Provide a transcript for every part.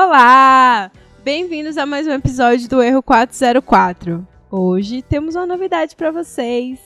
Olá! Bem-vindos a mais um episódio do Erro 404. Hoje temos uma novidade para vocês.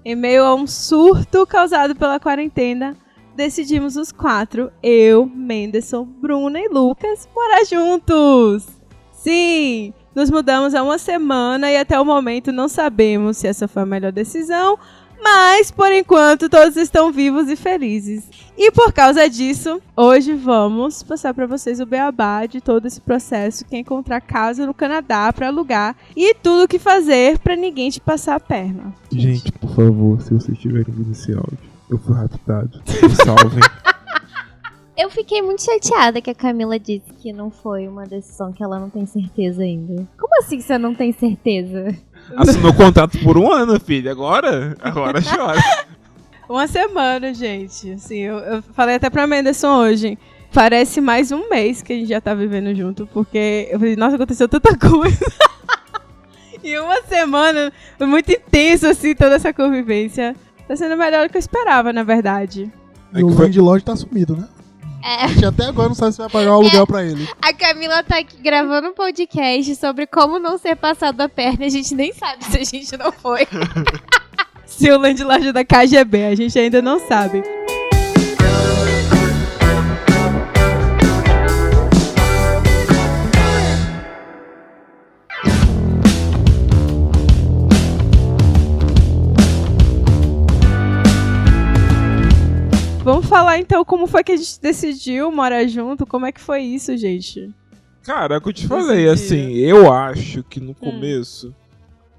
Em meio a um surto causado pela quarentena, decidimos os quatro, eu, Menderson, Bruna e Lucas, morar juntos! Sim! Nos mudamos há uma semana e até o momento não sabemos se essa foi a melhor decisão, mas, por enquanto, todos estão vivos e felizes. E por causa disso, hoje vamos passar para vocês o beabá de todo esse processo, que é encontrar casa no Canadá para alugar e tudo o que fazer para ninguém te passar a perna. Gente, por favor, se vocês tiverem ouvido esse áudio, eu fui raptado. Me salvem. Eu fiquei muito chateada que a Camila disse que não foi uma decisão que ela não tem certeza ainda. Como assim você não tem certeza? Assinou contrato por um ano, filha. Agora chora. Uma semana, gente. Assim, eu falei até pra Menderson hoje. Parece mais um mês que a gente já tá vivendo junto, porque eu falei, nossa, aconteceu tanta coisa. E uma semana, foi muito intenso, assim, toda essa convivência. Tá sendo melhor do que eu esperava, na verdade. E o landlord tá sumido, né? A gente até agora não sabe se vai pagar o aluguel pra ele. A Camila tá aqui gravando um podcast sobre como não ser passado a perna. A gente nem sabe se a gente não foi. Se o landlord da KGB, a gente ainda não sabe. Vamos falar então como foi que a gente decidiu morar junto, como é que foi isso, gente? Cara, é o que eu te falei, assim, eu acho que no começo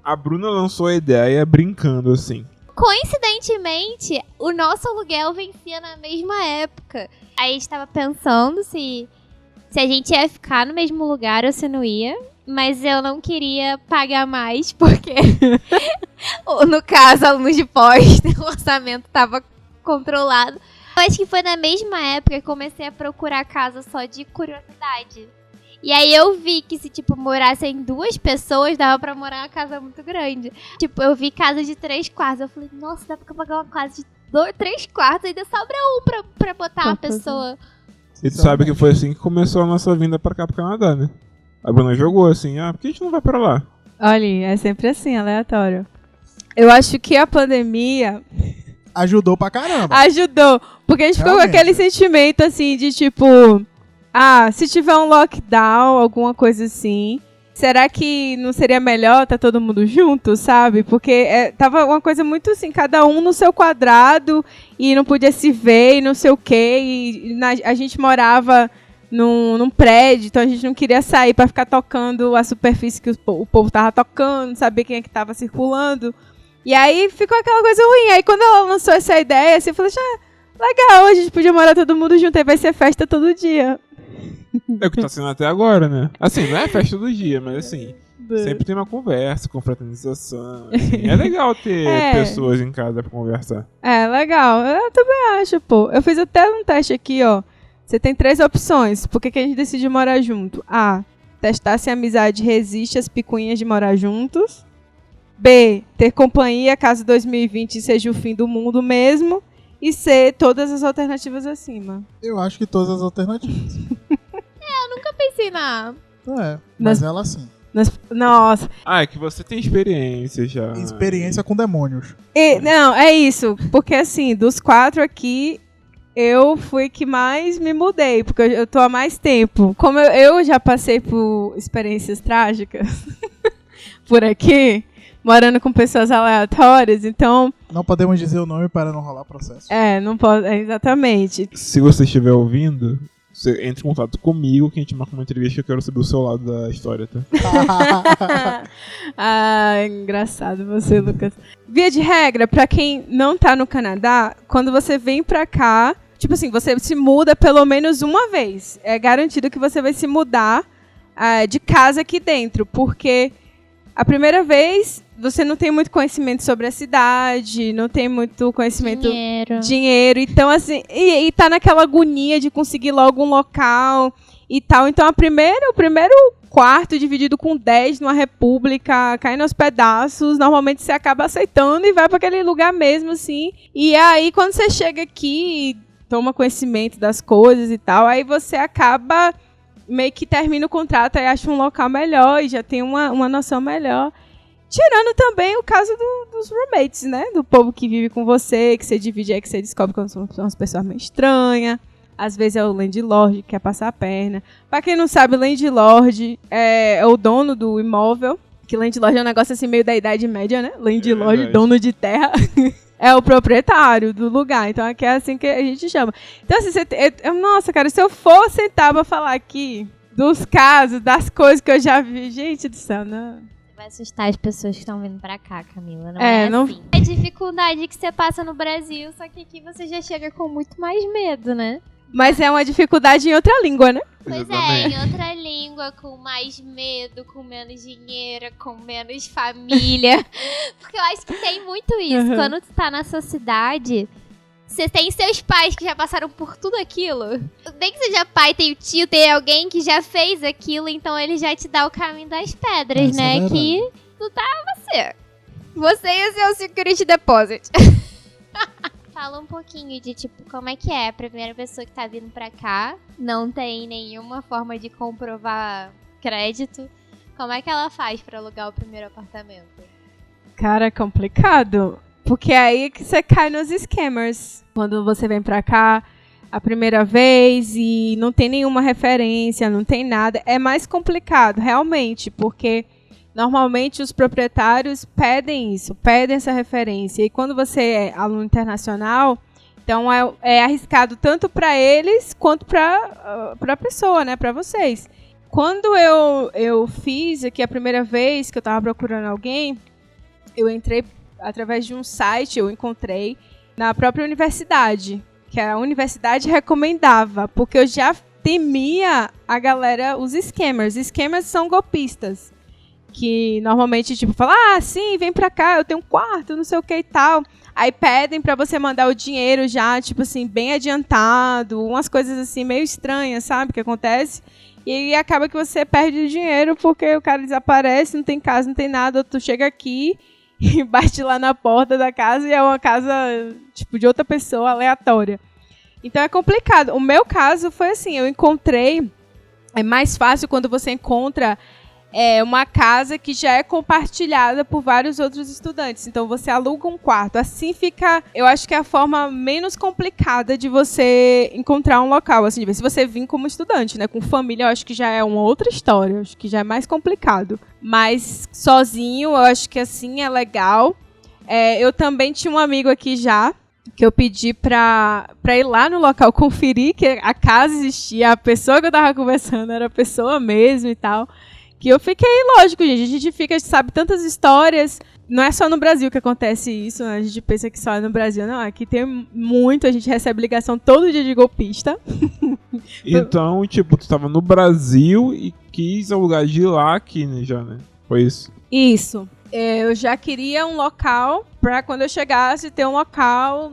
a Bruna lançou a ideia brincando, assim. Coincidentemente, o nosso aluguel vencia na mesma época. Aí a gente tava pensando se a gente ia ficar no mesmo lugar ou se não ia. Mas eu não queria pagar mais, porque no caso, alunos de pós, o orçamento tava controlado. Eu acho que foi na mesma época que comecei a procurar casa só de curiosidade. E aí eu vi que se, morassem duas pessoas, dava pra morar em uma casa muito grande. Eu vi casa de 3 quartos. Eu falei, nossa, dá pra pagar uma casa de 3 quartos, ainda sobra um pra botar uma pessoa. E tu sabe que foi assim que começou a nossa vinda pra cá, pro Canadá, né? A Bruna jogou assim, por que a gente não vai pra lá? Olha, é sempre assim, aleatório. Eu acho que a pandemia... Ajudou pra caramba. Ajudou. Porque a gente ficou com aquele sentimento, assim, de se tiver um lockdown, alguma coisa assim, será que não seria melhor tá todo mundo junto, sabe? Porque tava uma coisa muito assim, cada um no seu quadrado e não podia se ver e não sei o quê. E a gente morava num prédio, então a gente não queria sair pra ficar tocando a superfície que o povo tava tocando, saber quem é que tava circulando. E aí ficou aquela coisa ruim. Aí quando ela lançou essa ideia, assim, eu falei, legal, a gente podia morar todo mundo junto, aí vai ser festa todo dia. É o que tá sendo até agora, né? Assim, não é festa todo dia, mas assim, sempre tem uma conversa, confraternização. Assim. É legal ter pessoas em casa pra conversar. É, legal. Eu também acho, pô. Eu fiz até um teste aqui, ó. Você tem 3 opções. Por que a gente decidiu morar junto? A. Testar se a amizade resiste às picuinhas de morar juntos. B. Ter companhia caso 2020 seja o fim do mundo mesmo. E C. Todas as alternativas acima. Eu acho que todas as alternativas. Eu nunca pensei na... Mas ela sim. Nossa. É que você tem experiência já. Experiência com demônios. Não, é isso. Porque assim, dos 4 aqui, eu fui que mais me mudei. Porque eu tô há mais tempo. Como eu já passei por experiências trágicas por aqui... Morando com pessoas aleatórias, então... Não podemos dizer o nome para não rolar processo. Não pode, exatamente. Se você estiver ouvindo, você entre em contato comigo, que a gente marca uma entrevista que eu quero saber o seu lado da história, tá? Engraçado você, Lucas. Via de regra, pra quem não tá no Canadá, quando você vem pra cá, você se muda pelo menos uma vez. É garantido que você vai se mudar de casa aqui dentro, porque... A primeira vez, você não tem muito conhecimento sobre a cidade, não tem muito conhecimento... Dinheiro. Então, assim, e tá naquela agonia de conseguir logo um local e tal. Então, o primeiro quarto dividido com 10 numa república, caindo aos pedaços, normalmente você acaba aceitando e vai para aquele lugar mesmo, assim. E aí, quando você chega aqui e toma conhecimento das coisas e tal, aí você acaba meio que termina o contrato e acha um local melhor e já tem uma noção melhor. Tirando também o caso dos roommates, né? Do povo que vive com você, que você divide aí, que você descobre que são umas pessoas meio estranhas. Às vezes é o landlord que quer passar a perna. Pra quem não sabe, o landlord é o dono do imóvel. Que landlord é um negócio assim meio da Idade Média, né? Landlord, dono de terra. É o proprietário do lugar. Então aqui é assim que a gente chama. Então assim, nossa, cara, se eu for sentar pra falar aqui dos casos, das coisas que eu já vi, gente do céu, não... Vai assustar as pessoas que estão vindo pra cá, Camila. Não é assim. É a dificuldade que você passa no Brasil, só que aqui você já chega com muito mais medo, né? Mas é uma dificuldade em outra língua, né? Pois é, em outra língua, com mais medo, com menos dinheiro, com menos família. Porque eu acho que tem muito isso. Quando tu tá na sua cidade, você tem seus pais que já passaram por tudo aquilo. Nem que seja pai, tem o tio, tem alguém que já fez aquilo, então ele já te dá o caminho das pedras, né? Que não tá você. Você e o seu security deposit. Fala um pouquinho de, tipo, como é que é a primeira pessoa que tá vindo pra cá, não tem nenhuma forma de comprovar crédito. Como é que ela faz pra alugar o primeiro apartamento? Cara, é complicado. Porque é aí que você cai nos scammers. Quando você vem pra cá a primeira vez e não tem nenhuma referência, não tem nada, é mais complicado, realmente, porque normalmente os proprietários pedem isso, pedem essa referência. E quando você é aluno internacional, então é arriscado tanto para eles quanto para a pessoa, né, para vocês. Quando eu fiz aqui a primeira vez que eu estava procurando alguém, eu entrei através de um site, eu encontrei na própria universidade, que a universidade recomendava, porque eu já temia a galera, os scammers. Scammers são golpistas. Que normalmente, tipo, falam, sim, vem pra cá, eu tenho um quarto, não sei o que e tal. Aí pedem pra você mandar o dinheiro já, tipo assim, bem adiantado, umas coisas assim, meio estranhas, sabe, que acontece. E aí acaba que você perde o dinheiro porque o cara desaparece, não tem casa, não tem nada, tu chega aqui e bate lá na porta da casa e é uma casa, tipo, de outra pessoa, aleatória. Então é complicado. O meu caso foi assim, eu encontrei, é mais fácil quando você encontra uma casa que já é compartilhada por vários outros estudantes. Então você aluga um quarto. Assim fica, eu acho que é a forma menos complicada de você encontrar um local. Assim, se você vir como estudante, né? Com família, eu acho que já é uma outra história. Eu acho que já é mais complicado. Mas sozinho, eu acho que assim é legal. Eu também tinha um amigo aqui já, que eu pedi pra ir lá no local conferir que a casa existia, a pessoa que eu tava conversando era a pessoa mesmo e tal. Que eu fiquei, lógico, gente, a gente sabe tantas histórias, não é só no Brasil que acontece isso, né? A gente pensa que só é no Brasil, não, aqui tem muito, a gente recebe ligação todo dia de golpista. Então, tipo, tu tava no Brasil e quis alugar de lá aqui, né, já, né? Foi isso? Isso. Eu já queria um local pra quando eu chegasse ter um local.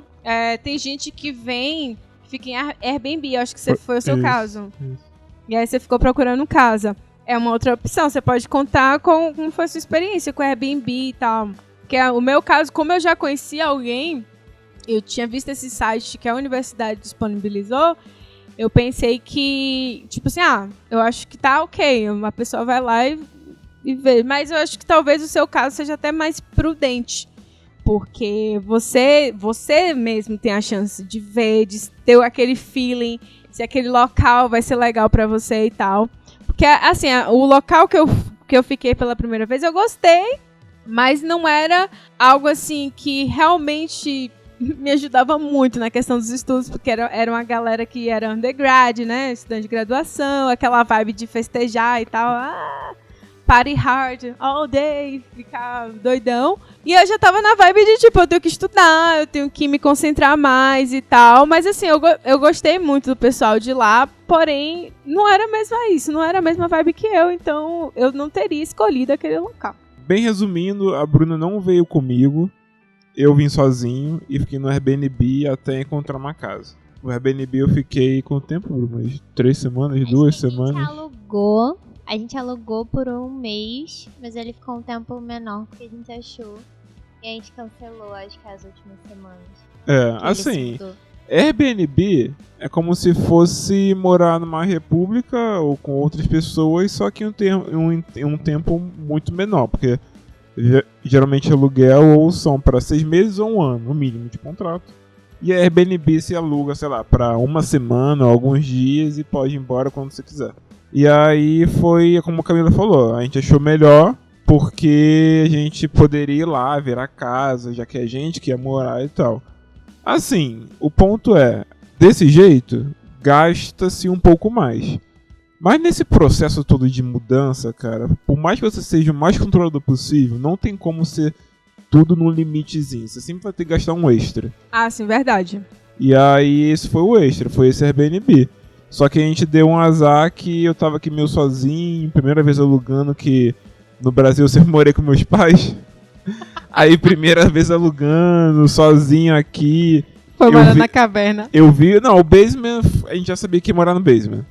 Tem gente que vem, fica em Airbnb, acho que foi o seu caso. Isso. E aí você ficou procurando casa. É uma outra opção, você pode contar com como foi a sua experiência com Airbnb e tal. Que o meu caso, como eu já conhecia alguém, eu tinha visto esse site que a universidade disponibilizou, eu pensei que, tipo assim, eu acho que tá ok, uma pessoa vai lá e vê. Mas eu acho que talvez o seu caso seja até mais prudente, porque você mesmo tem a chance de ver, de ter aquele feeling, se aquele local vai ser legal pra você e tal. Porque, assim, o local que eu fiquei pela primeira vez, eu gostei, mas não era algo, assim, que realmente me ajudava muito na questão dos estudos, porque era uma galera que era undergrad, né, estudante de graduação, aquela vibe de festejar e tal, party hard all day, ficar doidão. E eu já tava na vibe de, tipo, eu tenho que estudar, eu tenho que me concentrar mais e tal. Mas, assim, eu gostei muito do pessoal de lá, porém, não era mesmo isso, não era a mesma vibe que eu, então eu não teria escolhido aquele local. Bem resumindo, a Bruna não veio comigo, eu vim sozinho e fiquei no Airbnb até encontrar uma casa. No Airbnb eu fiquei com o tempo, Bruna? 3 semanas, 2 semanas? A gente alugou por 1 mês, mas ele ficou um tempo menor que a gente achou. E a gente cancelou, acho que as últimas semanas. Assim, Airbnb é como se fosse morar numa república ou com outras pessoas, só que em um tempo muito menor, porque geralmente aluguel ou são para 6 meses ou 1 ano, no mínimo, de contrato. E a Airbnb se aluga, sei lá, para 1 semana, alguns dias e pode ir embora quando você quiser. E aí foi como a Camila falou, a gente achou melhor porque a gente poderia ir lá ver a casa, já que é a gente que ia morar e tal. Assim, o ponto é, desse jeito, gasta-se um pouco mais. Mas nesse processo todo de mudança, cara, por mais que você seja o mais controlador possível, não tem como ser tudo no limitezinho. Você sempre vai ter que gastar um extra. Ah, sim, verdade. E aí esse foi o extra, foi esse Airbnb. Só que a gente deu um azar que eu tava aqui meio sozinho, primeira vez alugando, que no Brasil eu sempre morei com meus pais. Aí primeira vez alugando, sozinho aqui. Foi morar na caverna. Eu vi, não, o basement, a gente já sabia que ia morar no basement.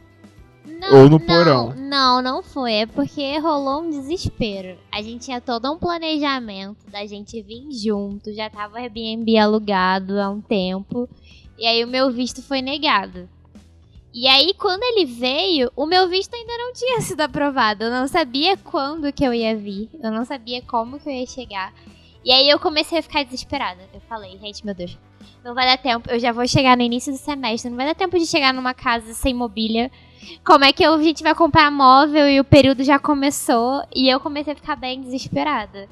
Ou no porão. Não foi. É porque rolou um desespero. A gente tinha todo um planejamento da gente vir junto. Já tava o Airbnb alugado há um tempo. E aí o meu visto foi negado. E aí quando ele veio, o meu visto ainda não tinha sido aprovado. Eu não sabia quando que eu ia vir. Eu não sabia como que eu ia chegar. E aí eu comecei a ficar desesperada. Eu falei, gente, meu Deus, não vai dar tempo. Eu já vou chegar no início do semestre. Não vai dar tempo de chegar numa casa sem mobília. Como é que a gente vai comprar móvel e o período já começou? E eu comecei a ficar bem desesperada.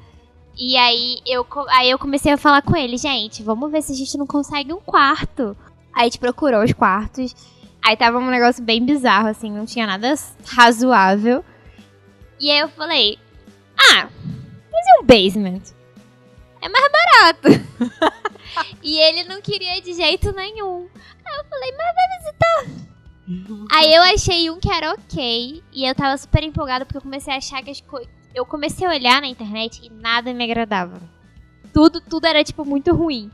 E aí eu comecei a falar com ele, gente, vamos ver se a gente não consegue um quarto. Aí a gente procurou os quartos. Aí tava um negócio bem bizarro, assim, não tinha nada razoável. E aí eu falei, mas e um basement? É mais barato. E ele não queria de jeito nenhum. Aí eu falei, mas vai visitar. Aí eu achei um que era ok. E eu tava super empolgada porque eu comecei a achar que as coisas... Eu comecei a olhar na internet e nada me agradava. Tudo era, tipo, muito ruim.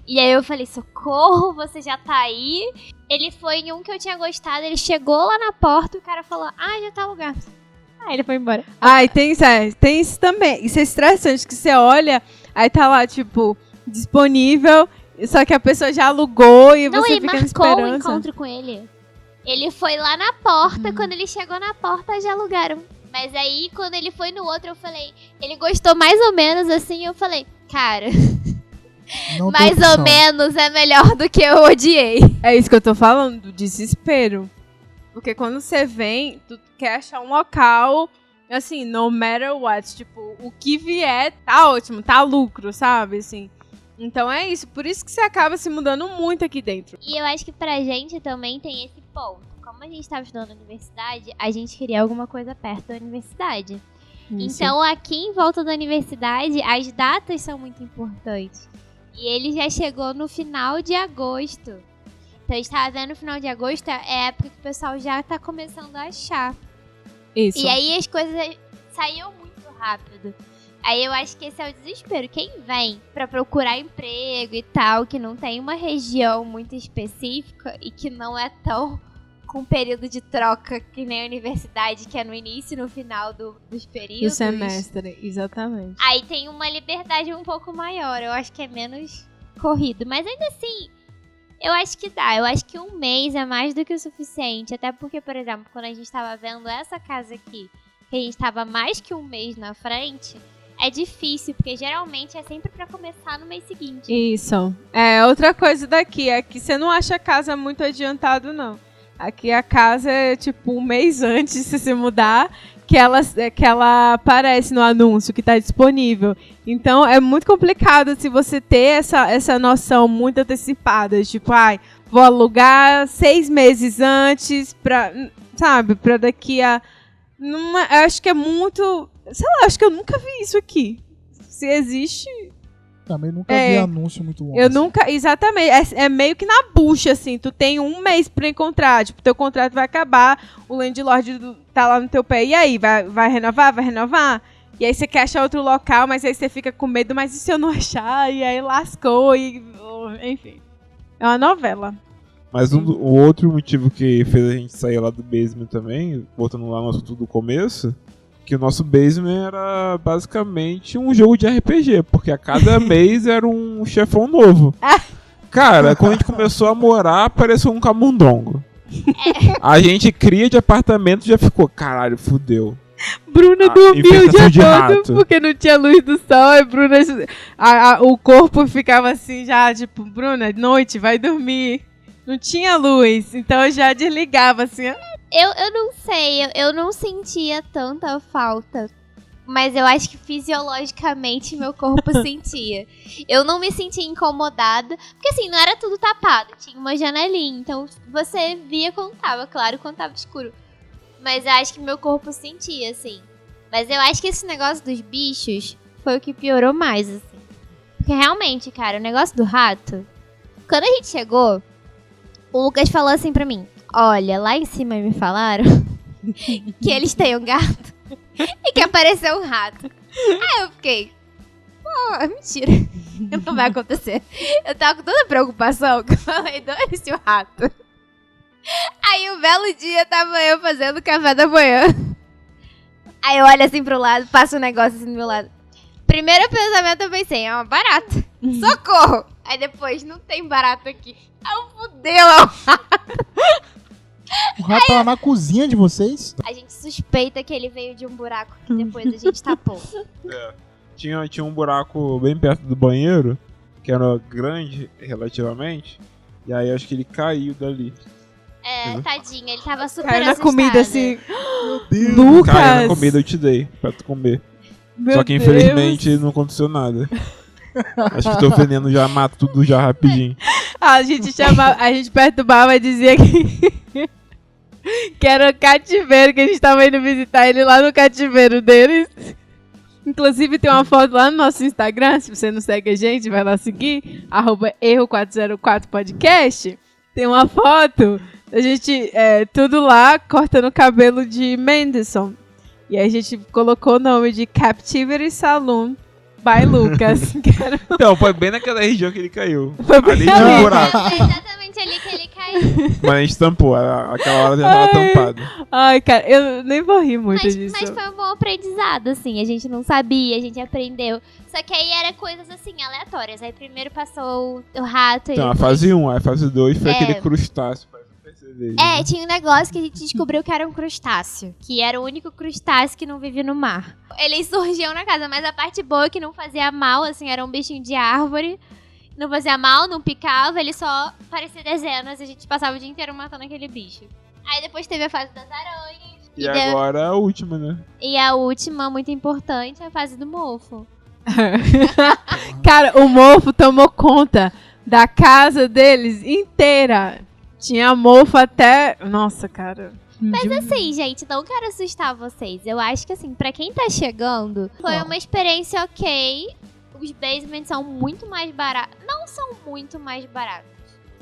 E aí eu falei, socorro, você já tá aí. Ele foi em um que eu tinha gostado. Ele chegou lá na porta e o cara falou, já tá alugado. Aí ele foi embora. E tem isso também. Isso é estressante, que você olha, aí tá lá, tipo, disponível, só que a pessoa já alugou e você fica na esperança. Não, ele marcou um encontro com ele. Ele foi lá na porta, quando ele chegou na porta, já alugaram. Mas aí, quando ele foi no outro, eu falei... Ele gostou mais ou menos, assim, eu falei... Cara, mais ou menos é melhor do que eu odiei. É isso que eu tô falando, do desespero. Porque quando você vem, tu quer achar um local, assim, no matter what. Tipo, o que vier, tá ótimo, tá lucro, sabe, assim... Então é isso, por isso que você acaba se mudando muito aqui dentro. E eu acho que pra gente também tem esse ponto. Como a gente tava estudando na universidade, a gente queria alguma coisa perto da universidade. Isso. Então aqui em volta da universidade, as datas são muito importantes. E ele já chegou no final de agosto. Então a gente tava vendo no final de agosto, é a época que o pessoal já tá começando a achar. Isso. E aí as coisas saíam muito rápido. Aí eu acho que esse é o desespero. Quem vem pra procurar emprego e tal, que não tem uma região muito específica e que não é tão com período de troca que nem a universidade, que é no início e no final dos períodos. Do semestre, exatamente. Aí tem uma liberdade um pouco maior. Eu acho que é menos corrido. Mas ainda assim, eu acho que dá. Eu acho que 1 mês é mais do que o suficiente. Até porque, por exemplo, quando a gente tava vendo essa casa aqui, que a gente tava mais que 1 mês na frente... É difícil, porque geralmente é sempre pra começar no mês seguinte. Isso. Outra coisa daqui, aqui você não acha a casa muito adiantado, não. Aqui a casa é tipo 1 mês antes de você se mudar, que ela aparece no anúncio que tá disponível. Então é muito complicado se você ter essa noção muito antecipada. Tipo, vou alugar 6 meses antes pra daqui a... eu acho que é muito... Sei lá, acho que eu nunca vi isso aqui. Se existe... Também nunca vi anúncio muito longo. Eu nunca... Exatamente. É meio que na bucha, assim. Tu tem 1 mês pra encontrar. Tipo, teu contrato vai acabar. O landlord tá lá no teu pé. E aí? Vai renovar? Vai renovar? E aí você quer achar outro local, mas aí você fica com medo. Mas e se eu não achar? E aí lascou. Enfim. É uma novela. Mas o outro motivo que fez a gente sair lá do basement também, voltando lá no assunto do começo... Que o nosso basement era basicamente um jogo de RPG, porque a cada mês era um chefão novo. Cara, quando a gente começou a morar, pareceu um camundongo. A gente cria de apartamento e já ficou, caralho, fudeu. Bruna dormiu o infestação de dia rato. todo porque não tinha luz do sol. Aí Bruna, o corpo ficava assim já, tipo, Bruna, noite, vai dormir. Não tinha luz, então eu já desligava assim. Eu não sei, eu não sentia tanta falta. Mas eu acho que fisiologicamente meu corpo sentia. Eu não me sentia incomodada. Porque assim, não era tudo tapado. Tinha uma janelinha. Então você via quando tava, claro, quando tava escuro. Mas eu acho que meu corpo sentia, assim. Mas eu acho que esse negócio dos bichos foi o que piorou mais, assim. Porque realmente, cara, o negócio do rato... Quando a gente chegou, o Lucas falou assim pra mim. Olha, lá em cima me falaram que eles têm um gato. E que apareceu um rato. Aí eu fiquei, mentira. Não vai acontecer. Eu tava com toda preocupação que eu falei, dane-se o rato. Aí um belo dia tava eu fazendo café da manhã. Aí eu olho assim pro lado, passa um negócio assim do meu lado. Primeiro pensamento eu pensei, é uma barata. Socorro! Aí depois, não tem barata aqui. Aí eu fudeu, é um rato. O rato tava na cozinha de vocês? A gente suspeita que ele veio de um buraco que depois a gente tapou. Tinha um buraco bem perto do banheiro, que era grande relativamente, e aí acho que ele caiu dali. Tadinho, ele tava super Caiu na assustado. comida assim. Meu Deus. Lucas! Caiu na comida, eu te dei pra tu comer. Meu Só que Deus. infelizmente não aconteceu nada. Acho que tô vendendo já, mato tudo já rapidinho. A gente perturbava e dizia que era o cativeiro, que a gente tava indo visitar ele lá no cativeiro deles. Inclusive tem uma foto lá no nosso Instagram, se você não segue a gente, vai lá seguir, @erro404podcast. Tem uma foto da gente, tudo lá, cortando o cabelo de Mendelssohn. E aí a gente colocou o nome de Captivity Saloon by Lucas. Então, foi bem naquela região que ele caiu. Foi bem Ali ali. tinha um buraco. É exatamente ali que ele caiu. Mas a gente tampou, aquela hora já tava tampado. Ai, cara, eu nem vou rir muito disso. Mas foi um bom aprendizado, assim. A gente não sabia, a gente aprendeu. Só que aí era coisas, assim, aleatórias. Aí primeiro passou o rato. Então, e a depois... fase 1, a fase 2 foi aquele crustáceo. tinha um negócio que a gente descobriu que era um crustáceo. Que era o único crustáceo que não vivia no mar. Eles surgiam na casa, mas a parte boa é que não fazia mal, assim, era um bichinho de árvore. Não fazia mal, não picava, ele só parecia dezenas e a gente passava o dia inteiro matando aquele bicho. Aí depois teve a fase das aranhas. E agora a última, né? E a última, muito importante, é a fase do mofo. Cara, o mofo tomou conta da casa deles inteira. Tinha mofo até... Nossa, cara. Mas assim, gente, não quero assustar vocês. Eu acho que assim, pra quem tá chegando, foi uma experiência ok. Os basements são muito mais baratos. Não são muito mais baratos.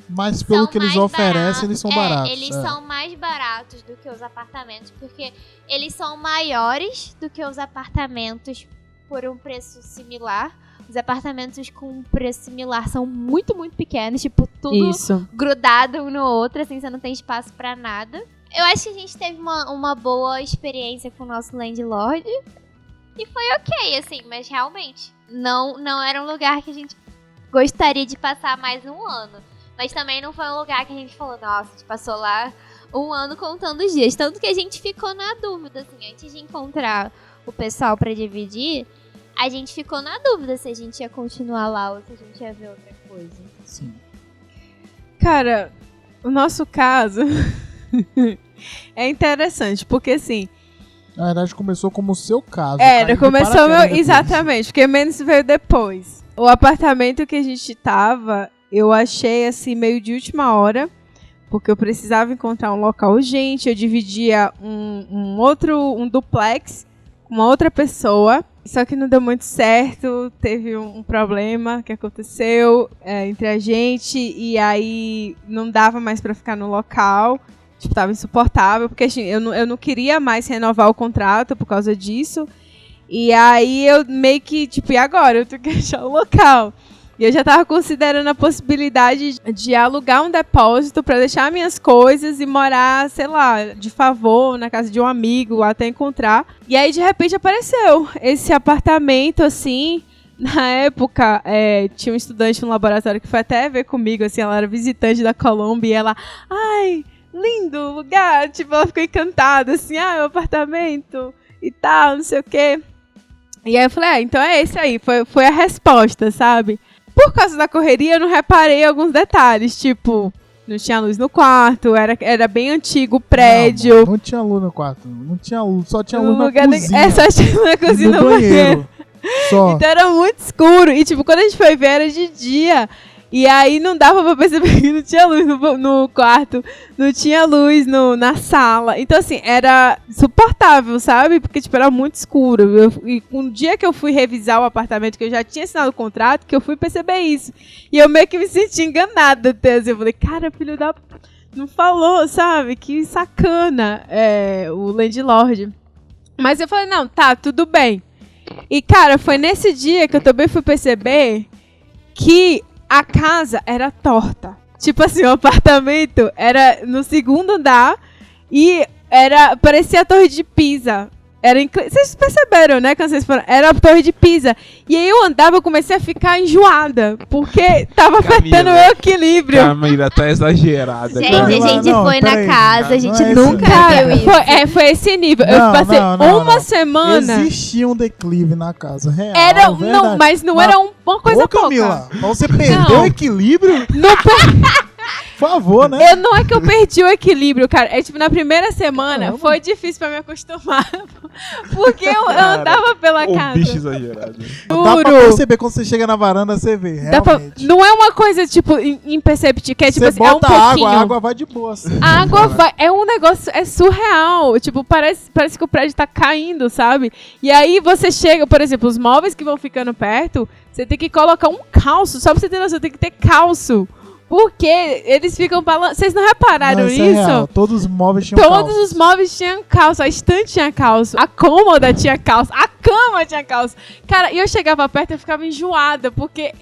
Mas pelo São que eles mais oferecem, baratos. eles são baratos. Eles são mais baratos do que os apartamentos, porque eles são maiores do que os apartamentos por um preço similar. Os apartamentos com um preço similar são muito, muito pequenos, tipo, tudo Isso. grudado um no outro, assim, você não tem espaço pra nada. Eu acho que a gente teve uma boa experiência com o nosso landlord. E foi ok, assim, mas realmente não era um lugar que a gente gostaria de passar mais um ano. Mas também não foi um lugar que a gente falou, nossa, a gente passou lá um ano contando os dias. Tanto que a gente ficou na dúvida, assim, antes de encontrar o pessoal pra dividir, a gente ficou na dúvida se a gente ia continuar lá ou se a gente ia ver outra coisa. Sim. Cara, o nosso caso é interessante, porque assim... Na verdade, começou como o seu caso. Começou exatamente, porque menos veio depois. O apartamento que a gente tava, eu achei assim, meio de última hora, porque eu precisava encontrar um local urgente, eu dividia um duplex com uma outra pessoa, só que não deu muito certo, teve um problema que aconteceu entre a gente, e aí não dava mais pra ficar no local. Tipo, tava insuportável, porque assim, eu não queria mais renovar o contrato por causa disso. E aí eu meio que, tipo, e agora? Eu tenho que achar um local. E eu já tava considerando a possibilidade de alugar um depósito pra deixar minhas coisas e morar, sei lá, de favor, na casa de um amigo, até encontrar. E aí, de repente, apareceu esse apartamento, assim, Na época, tinha um estudante no laboratório que foi até ver comigo, assim, ela era visitante da Colômbia e ela, ai, lindo lugar, tipo, ela ficou encantada, assim, o apartamento e tal, não sei o quê. E aí eu falei, então é esse aí, foi a resposta, sabe? Por causa da correria, eu não reparei alguns detalhes, tipo, não tinha luz no quarto, era bem antigo o prédio. Não tinha luz no quarto, não tinha luz, só tinha luz na cozinha. Só tinha na cozinha e no banheiro. Só. Então era muito escuro. E tipo, quando a gente foi ver, era de dia. E aí não dava pra perceber que não tinha luz no quarto. Não tinha luz na sala. Então assim, era suportável, sabe? Porque tipo, era muito escuro. E um dia que eu fui revisar o apartamento, que eu já tinha assinado o contrato, que eu fui perceber isso. E eu meio que me senti enganada até. Assim, eu falei, cara, filho da... Não falou, sabe? Que sacana o landlord. Mas eu falei, não, tá, tudo bem. E, cara, foi nesse dia que eu também fui perceber que a casa era torta. Tipo assim, o apartamento era no segundo andar e parecia a Torre de Pisa. Vocês perceberam, né? Quando vocês foram, era a Torre de Pisa. E aí eu andava, eu comecei a ficar enjoada. Porque tava afetando o meu equilíbrio. Camila, tá exagerada. Gente, a gente foi na casa, a gente nunca viu isso. Foi esse nível. Eu passei uma semana... Existia um declive na casa, real. Não, mas não era uma coisa pouca. Camila, você perdeu o equilíbrio? Não Por favor, né? Não é que eu perdi o equilíbrio, cara. Tipo, na primeira semana foi difícil pra me acostumar. Porque eu andava pela casa. Bicho exagerado. Dá pra perceber quando você chega na varanda, você vê, realmente. Não é uma coisa, tipo, imperceptível, que é tipo assim, é um pouquinho. A água vai de boa, assim. A água vai, é um negócio, é surreal. Tipo, parece que o prédio tá caindo, sabe? E aí você chega, por exemplo, os móveis que vão ficando perto, você tem que colocar um calço, só pra você ter noção, tem que ter calço. Porque eles ficam balançando. Vocês não repararam isso? É real. Todos os móveis tinham calço. Todos os móveis tinham calço. A estante tinha calço. A cômoda tinha calço. A cama tinha calço. Cara, e eu chegava perto e eu ficava enjoada. Porque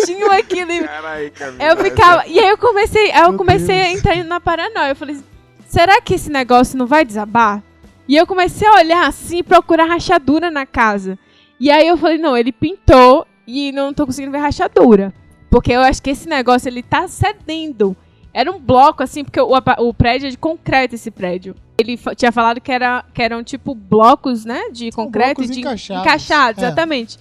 tinha um equilíbrio. Carai, Camila, eu ficava... E aí eu comecei a entrar na paranoia. Eu falei, será que esse negócio não vai desabar? E eu comecei a olhar assim, procurar rachadura na casa. E aí eu falei, não, ele pintou e não tô conseguindo ver rachadura. Porque eu acho que esse negócio, ele tá cedendo. Era um bloco, assim, porque o prédio é de concreto, esse prédio. Ele tinha falado que eram tipo blocos, né? De concreto e encaixados, exatamente.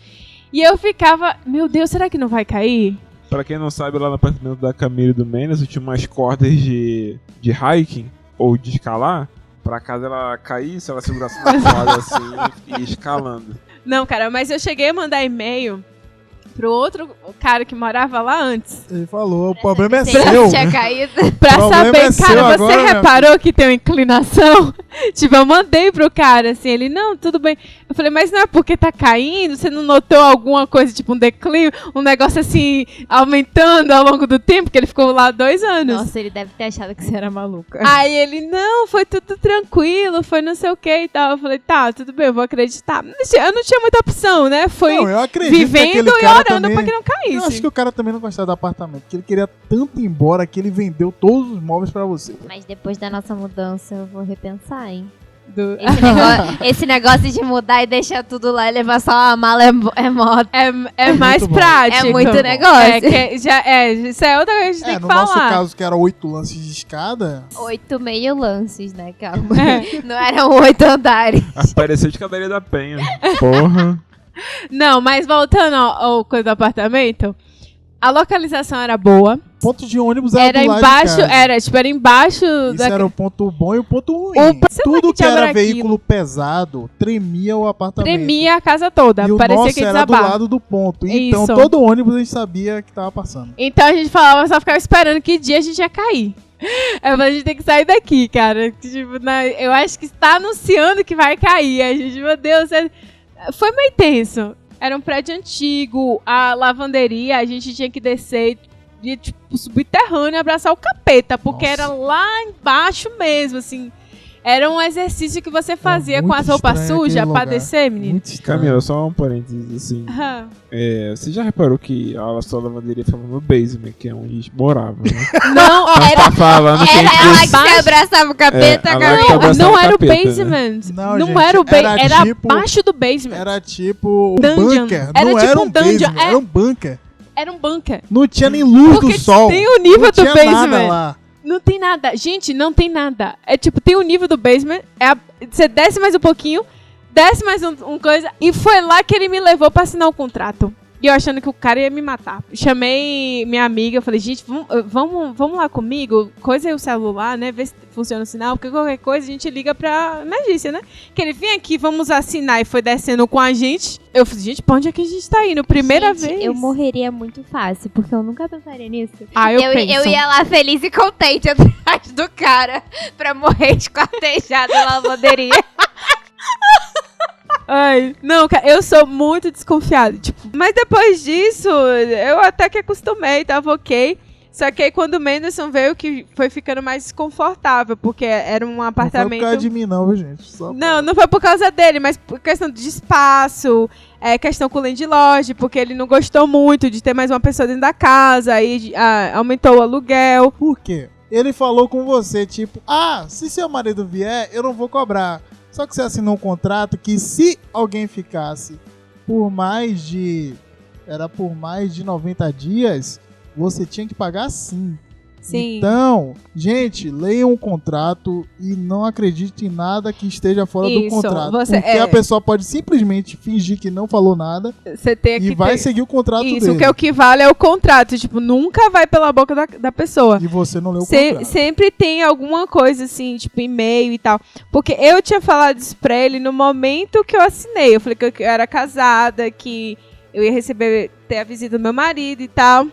E eu ficava, meu Deus, será que não vai cair? Pra quem não sabe, lá no apartamento da Camila e do Menes, tinha umas cordas de hiking, ou de escalar, pra caso ela caísse, ela segurasse na corda, assim, e escalando. Não, cara, mas eu cheguei a mandar e-mail pro outro cara que morava lá antes. Ele falou, o problema é seu. Tinha caído. Pra saber, cara, você reparou que tem uma inclinação? Tipo, eu mandei pro cara, assim, ele, não, tudo bem. Eu falei, mas não é porque tá caindo? Você não notou alguma coisa, tipo um declínio, um negócio assim, aumentando ao longo do tempo? Porque ele ficou lá 2 anos. Nossa, ele deve ter achado que você era maluca. Aí ele, não, foi tudo tranquilo, foi não sei o que e tal. Eu falei, tá, tudo bem, eu vou acreditar. Eu não tinha muita opção, né? Foi vivendo e orando pra que não caísse. Eu acho que o cara também não gostava do apartamento, porque ele queria tanto ir embora que ele vendeu todos os móveis pra você. Mas depois da nossa mudança, eu vou repensar, hein? Esse negócio de mudar e deixar tudo lá e levar só uma mala é moda. É mais prático. É muito negócio. Isso é outra coisa que a gente tem que no falar. No nosso caso, que era 8 lances de escada... 8 meio lances, né? Calma. Não eram 8 andares. Apareceu de Cadeira da Penha. Porra. Não, mas voltando ao coisa do apartamento, a localização era boa. Ponto de ônibus era do lado embaixo, de casa. era embaixo. Isso era o ponto bom e o ponto ruim. Tudo que era veículo pesado tremia o apartamento. Tremia a casa toda. E parecia o nosso que ia era desabar. do lado do ponto. Então todo ônibus a gente sabia que tava passando. Então a gente falava, só ficava esperando que dia a gente ia cair. A gente tem que sair daqui, cara. Tipo, eu acho que está anunciando que vai cair. A gente, meu Deus, foi meio tenso. Era um prédio antigo, a lavanderia, a gente tinha que descer de tipo subterrâneo e abraçar o capeta, porque era lá embaixo mesmo, assim. Era um exercício que você fazia com muito as roupas estranho sujas aquele pra lugar. descer, menino. Muito estranho. Camila, só um parênteses, assim. Aham. Você já reparou que a sua lavanderia ficava no basement, que é onde a gente morava, né? Não, Tá falando que a Era gente ela descia- que se abraçava o capeta, É, ela cara. que abraçava não o era o capeta, né? basement. Não, Não gente, era o basement. era Era tipo- abaixo do basement. Era tipo um Dungeon. bunker. Era Não tipo era um um dungeon, basement, era um bunker. Era um bunker. Não tinha nem luz Porque do sol. tem o nível não do tinha basement. nada lá. Não tem nada. Gente, não tem nada. É tipo, tem o nível do basement, você desce mais um pouquinho, desce mais um coisa, e foi lá que ele me levou pra assinar o contrato. E eu achando que o cara ia me matar. Chamei minha amiga, eu falei, gente, vamos lá comigo, coisa aí o celular, né, ver se funciona o sinal, porque qualquer coisa a gente liga pra emergência, né? Que ele vem aqui, vamos assinar, e foi descendo com a gente. Eu falei, gente, pra onde é que a gente tá indo? Primeira Gente, vez. eu morreria muito fácil, porque eu nunca pensaria nisso. Ah, eu penso. eu ia lá feliz e contente atrás do cara pra morrer esquartejado na lavanderia. Ai, não, cara, eu sou muito desconfiada, tipo, mas depois disso, eu até que acostumei, tava ok. Só que aí quando o Menderson veio, que foi ficando mais desconfortável, porque era um Não foi apartamento... por causa de mim, não, viu, gente? Só Não foi por causa dele, mas por questão de espaço, questão com o landlord, porque ele não gostou muito de ter mais uma pessoa dentro da casa, aí aumentou o aluguel. Por quê? Ele falou com você, tipo, se seu marido vier, eu não vou cobrar. Só que você assinou um contrato que se alguém ficasse por mais de 90 dias, você tinha que pagar sim. Sim. Então, gente, leiam o contrato e não acredite em nada que esteja fora do Isso, contrato. você- Porque a pessoa pode simplesmente fingir que não falou nada Você tem que e vai ter... seguir o contrato Isso, dele. que é o que vale é o contrato, tipo, nunca vai pela boca da pessoa. E você não leu o contrato. Sempre tem alguma coisa assim, tipo e-mail e tal. Porque eu tinha falado isso pra ele no momento que eu assinei. Eu falei que eu era casada, que eu ia ter a visita do meu marido e tal.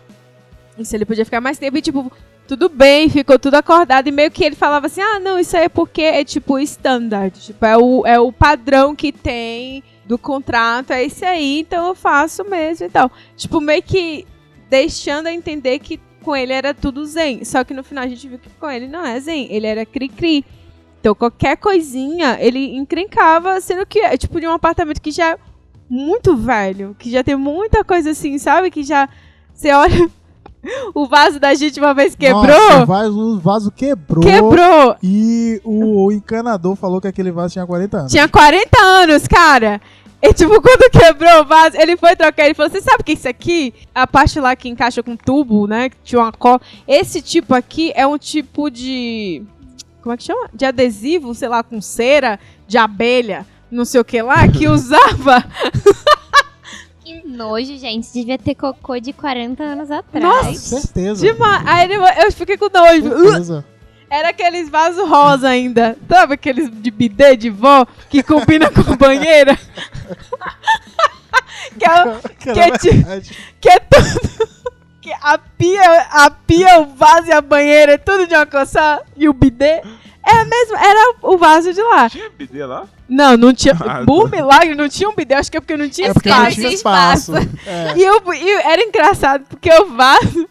E se ele podia ficar mais tempo. E tipo, tudo bem, ficou tudo acordado. E meio que ele falava assim, não, isso aí é porque é tipo standard. Tipo, é o padrão que tem do contrato, é esse aí, então eu faço mesmo e tal. Tipo, meio que deixando a entender que com ele era tudo zen. Só que no final a gente viu que com ele não é zen, ele era cri-cri. Então qualquer coisinha ele encrencava, sendo que é tipo de um apartamento que já é muito velho, que já tem muita coisa assim, sabe? Que já, você olha, o vaso da gente uma vez quebrou. Nossa, o vaso quebrou. Quebrou! E o encanador falou que aquele vaso tinha 40 anos. Tinha 40 anos, cara! E tipo, quando quebrou o vaso, ele foi trocar, ele falou, você sabe o que é isso aqui? A parte lá que encaixa com tubo, né? Que tinha uma cola. Esse tipo aqui é um tipo de... Como é que chama? De adesivo, sei lá, com cera, de abelha, não sei o que lá, que usava... Que nojo, gente. Devia ter cocô de 40 anos atrás. Nossa! Certeza. Demais. Aí eu fiquei com nojo. Certeza. Era aqueles vasos rosa ainda. Sabe aqueles de bidê de vó que combina com a banheira? que é tudo. Que a pia, o vaso e a banheira é tudo de uma coisa só. E o bidê é mesmo, era o vaso de lá. Tinha bidê lá? Não tinha. Ah, Por milagre, não tinha um bidê. Acho que é porque não tinha É porque não espaço. tinha espaço. É. E era engraçado, porque o vaso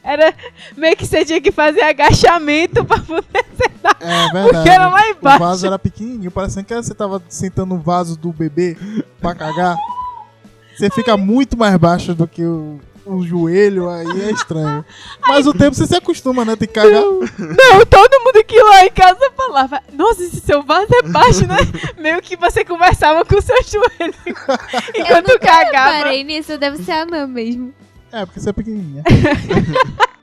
era meio que você tinha que fazer agachamento pra poder sentar. É verdade. Porque era lá embaixo. O vaso era pequenininho, parecendo que você tava sentando no vaso do bebê pra cagar. Você fica muito mais baixo do que o joelho, aí é estranho. Mas o tempo você se acostuma, né? Tem que cagar. Não, todo mundo que lá em casa falava, nossa, esse seu vaso é baixo, né? Meio que você conversava com o seu joelho enquanto cagava. Parei nisso, deve ser anã mesmo. É, porque você é pequenininha.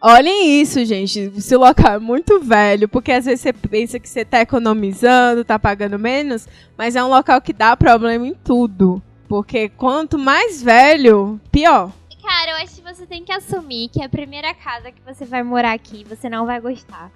Olhem isso, gente. Esse local é muito velho, porque às vezes você pensa que você tá economizando, tá pagando menos, mas é um local que dá problema em tudo. Porque quanto mais velho, pior. Cara, eu acho que você tem que assumir que a primeira casa que você vai morar aqui, você não vai gostar.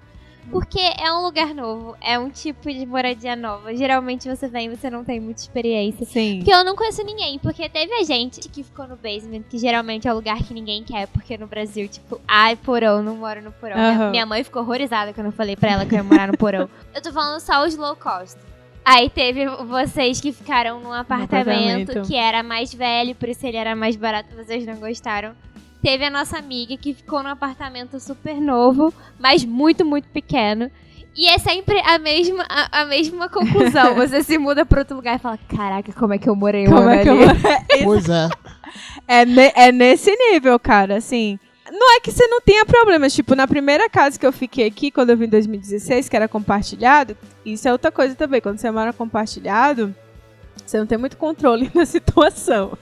Porque é um lugar novo, é um tipo de moradia nova. Geralmente você vem e você não tem muita experiência. Sim. Porque eu não conheço ninguém, porque teve a gente que ficou no basement, que geralmente é o lugar que ninguém quer, porque no Brasil, tipo, porão, não moro no porão. Uhum. Minha mãe ficou horrorizada quando eu falei pra ela que eu ia morar no porão. Eu tô falando só os low cost. Aí teve vocês que ficaram num apartamento que era mais velho, por isso ele era mais barato, vocês não gostaram. Teve a nossa amiga que ficou num apartamento super novo, mas muito, muito pequeno. E é sempre a mesma conclusão. Você se muda pra outro lugar e fala, caraca, como é que eu morei um ano ali? Pois é. É nesse nível, cara, assim. Não é que você não tenha problemas. Tipo, na primeira casa que eu fiquei aqui, quando eu vim em 2016, que era compartilhado, isso é outra coisa também. Quando você mora compartilhado, você não tem muito controle na situação.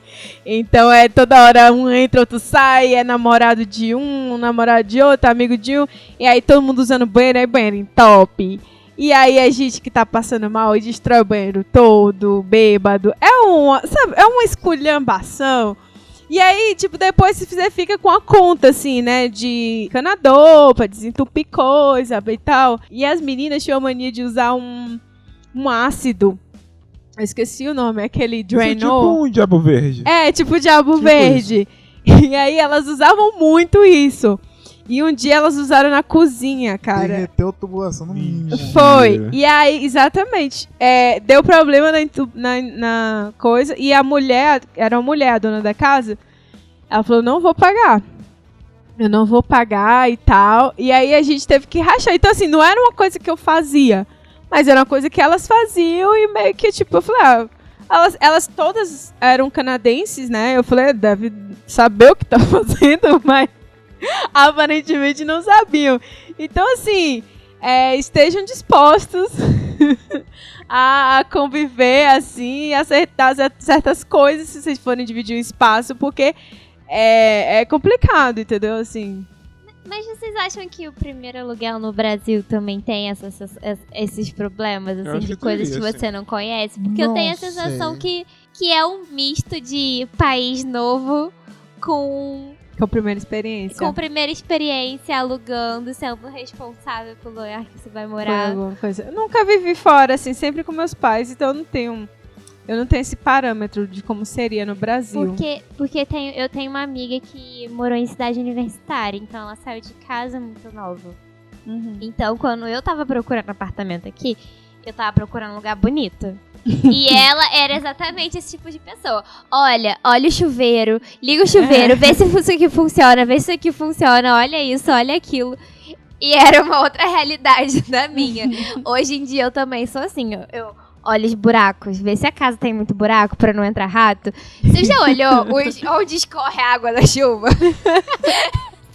Então, toda hora um entra, outro sai, é namorado de um namorado de outro, amigo de um. E aí todo mundo usando banheiro, aí banheiro em top. E aí a gente que tá passando mal e destrói o banheiro todo, bêbado. É uma esculhambação. E aí, tipo, depois você fica com a conta, assim, né, de encanador pra desentupir coisa e tal. E as meninas tinham a mania de usar um ácido. Eu esqueci o nome, aquele Drano. Isso é tipo um diabo verde. É, tipo diabo Tipo verde. E aí elas usavam muito isso. E um dia elas usaram na cozinha, cara. Derreteu a tubulação no mínimo. Foi. E aí, exatamente. Deu problema na coisa. E a mulher, era uma mulher, a dona da casa, ela falou, não vou pagar. Eu não vou pagar e tal. E aí a gente teve que rachar. Então, assim, não era uma coisa que eu fazia. Mas era uma coisa que elas faziam e meio que, tipo, eu falei, elas todas eram canadenses, né? Eu falei, deve saber o que tá fazendo, mas aparentemente não sabiam. Então, assim, estejam dispostos a conviver, assim, e acertar certas coisas se vocês forem dividir um espaço, porque é complicado, entendeu? Assim. Mas vocês acham que o primeiro aluguel no Brasil também tem esses problemas, assim, de coisas que você não conhece? Porque eu tenho a sensação que é um misto de país novo com primeira experiência. Com primeira experiência, alugando, sendo responsável pelo lugar que você vai morar. Eu nunca vivi fora, assim, sempre com meus pais, então eu não tenho esse parâmetro de como seria no Brasil. Porque eu tenho uma amiga que morou em cidade universitária, então ela saiu de casa muito nova. Uhum. Então, quando eu tava procurando apartamento aqui, eu tava procurando um lugar bonito. E ela era exatamente esse tipo de pessoa. Olha o chuveiro, liga o chuveiro, vê se isso aqui funciona, vê se isso aqui funciona, olha isso, olha aquilo. E era uma outra realidade da minha. Hoje em dia eu também sou assim, eu olho os buracos, vê se a casa tem muito buraco pra não entrar rato. Você já olhou onde escorre a água da chuva?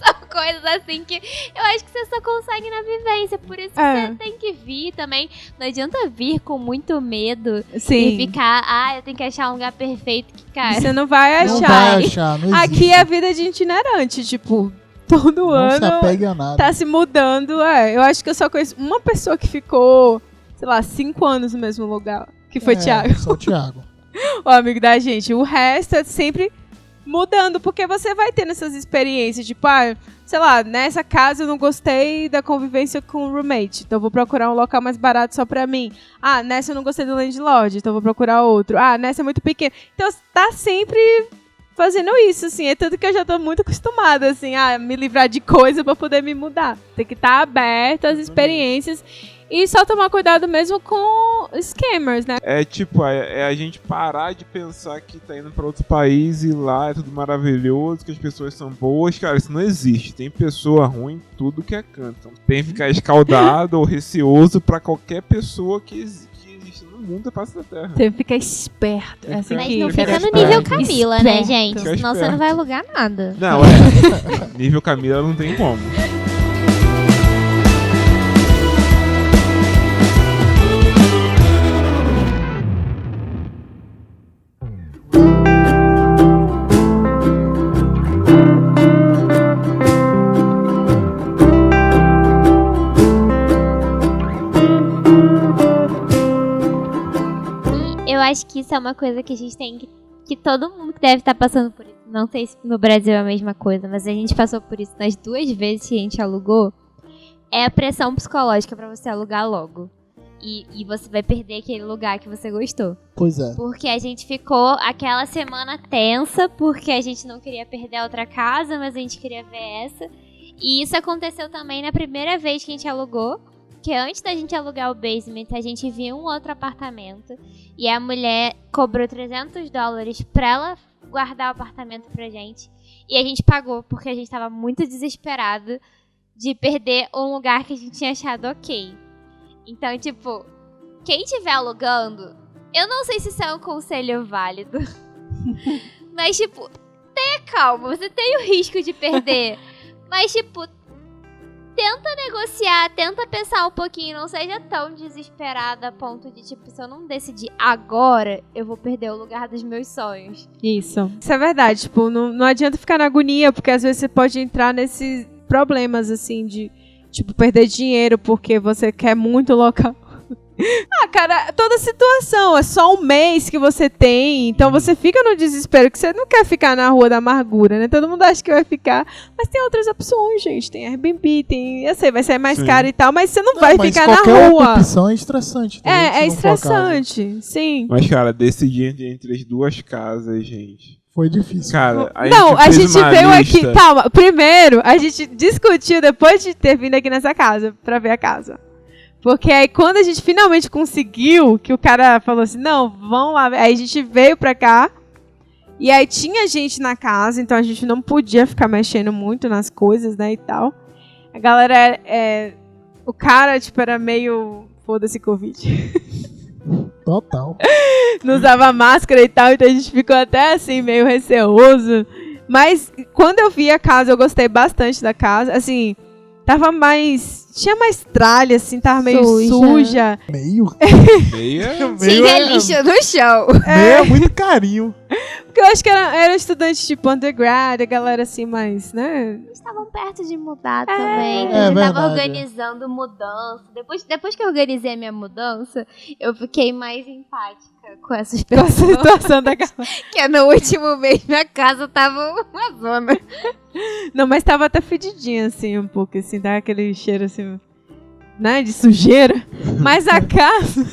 São coisas assim que eu acho que você só consegue na vivência. Por isso que você tem que vir também. Não adianta vir com muito medo. Sim. E ficar, eu tenho que achar um lugar perfeito que, cara... Você não vai achar. Não vai achar, não existe. Aqui é vida de itinerante, tipo, todo ano Não se apega a nada. tá se mudando. Eu acho que eu só conheço uma pessoa que ficou, sei lá, 5 anos no mesmo lugar, que foi Thiago. Só o Thiago. O amigo da gente. O resto é sempre mudando, porque você vai tendo essas experiências, tipo, sei lá, nessa casa eu não gostei da convivência com o roommate, então vou procurar um local mais barato só pra mim. Nessa eu não gostei do landlord, então vou procurar outro. Nessa é muito pequeno. Então tá sempre fazendo isso, assim, é tudo que eu já tô muito acostumada, assim, me livrar de coisa pra poder me mudar. Tem que estar aberto às experiências. E só tomar cuidado mesmo com scammers, né? É a gente parar de pensar que tá indo pra outro país e lá é tudo maravilhoso, que as pessoas são boas. Cara, isso não existe. Tem pessoa ruim em tudo que é canto. Então, tem que ficar escaldado ou receoso pra qualquer pessoa que existe no mundo da face da Terra. Tem que ficar esperto. Mas não fica no nível Camila, né, gente? Senão você não vai alugar nada. Não, nível Camila não tem como. Eu acho que isso é uma coisa que a gente tem que todo mundo que deve estar passando por isso. Não sei se no Brasil é a mesma coisa, mas a gente passou por isso nas 2 vezes que a gente alugou. É a pressão psicológica pra você alugar logo. E você vai perder aquele lugar que você gostou. Pois é. Porque a gente ficou aquela semana tensa, porque a gente não queria perder a outra casa, mas a gente queria ver essa. E isso aconteceu também na primeira vez que a gente alugou. Que antes da gente alugar o basement, a gente viu um outro apartamento. E a mulher cobrou $300 pra ela guardar o apartamento pra gente. E a gente pagou, porque a gente tava muito desesperado de perder um lugar que a gente tinha achado ok. Então, tipo, quem estiver alugando, eu não sei se isso é um conselho válido. Mas, tipo, tenha calma, você tem o risco de perder. Mas, tipo, tenta negociar, tenta pensar um pouquinho, não seja tão desesperada a ponto de, tipo, se eu não decidir agora, eu vou perder o lugar dos meus sonhos. Isso é verdade, tipo, não adianta ficar na agonia, porque às vezes você pode entrar nesses problemas, assim, de, tipo, perder dinheiro porque você quer muito local. Ah, cara, toda situação, é só um mês que você tem, então você fica no desespero, que você não quer ficar na rua da amargura, né? Todo mundo acha que vai ficar, mas tem outras opções, gente, tem Airbnb, tem, eu sei, vai ser mais caro e tal, mas você não vai ficar na qualquer rua. outra opção é estressante. É estressante, sim. Mas, cara, decidir entre as duas casas, gente. Foi difícil. Cara, a gente veio lista. aqui, calma, primeiro a gente discutiu depois de ter vindo aqui nessa casa, pra ver a casa. Porque aí quando a gente finalmente conseguiu, que o cara falou assim, não, vamos lá, aí a gente veio pra cá, e aí tinha gente na casa, então a gente não podia ficar mexendo muito nas coisas, né, e tal. A galera, o cara, tipo, era meio, foda-se Covid. Total. Não usava máscara e tal, então a gente ficou até assim, meio receoso. Mas quando eu vi a casa, eu gostei bastante da casa, assim... Tinha mais tralha, assim, tava meio suja. Meio Tinha lixo no chão. Meio muito carinho. Porque eu acho que era estudante tipo undergrad, a galera assim mais, né? Eles estavam perto de mudar também. É Eu verdade. tava organizando mudança. Depois que eu organizei a minha mudança, eu fiquei mais empática com essas Com a pessoas. situação da galera. Que no último mês minha casa tava uma zona. Não, mas tava até fedidinha, assim, um pouco, assim, dá aquele cheiro, assim, né, de sujeira. Mas a casa...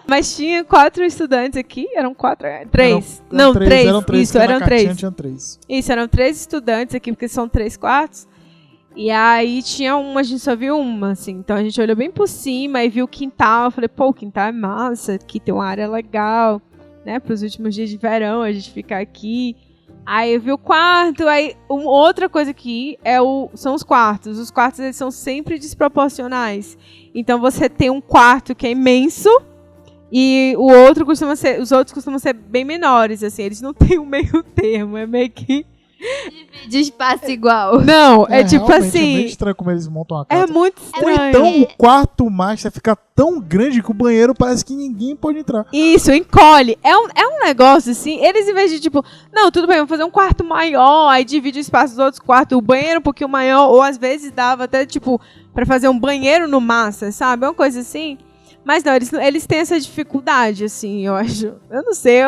Mas tinha 4 estudantes aqui, eram 4, 3. Eram 3. Isso, eram 3. Tinha 3. Isso, eram 3 estudantes aqui, porque são 3 quartos. E aí tinha uma, a gente só viu uma, assim. Então a gente olhou bem por cima e viu o quintal. Eu falei, pô, o quintal é massa, aqui tem uma área legal, né? Para os últimos dias de verão, a gente ficar aqui. Aí eu vi o quarto, aí outra coisa aqui são os quartos. Os quartos, eles são sempre desproporcionais. Então você tem um quarto que é imenso e os outros costumam ser bem menores, assim. Eles não têm um meio termo, é meio que... De espaço igual. Não, é tipo realmente assim... É meio estranho como eles montam a casa. É muito Ou estranho. então o quarto master fica tão grande que o banheiro parece que ninguém pode entrar. Isso, encolhe. É um negócio assim, eles em vez de tipo, não, tudo bem, vamos fazer um quarto maior, aí divide o espaço dos outros quartos, o banheiro um pouquinho maior, ou às vezes dava até tipo, pra fazer um banheiro no master, sabe? É uma coisa assim. Mas não, eles têm essa dificuldade, assim, eu acho. Eu não sei,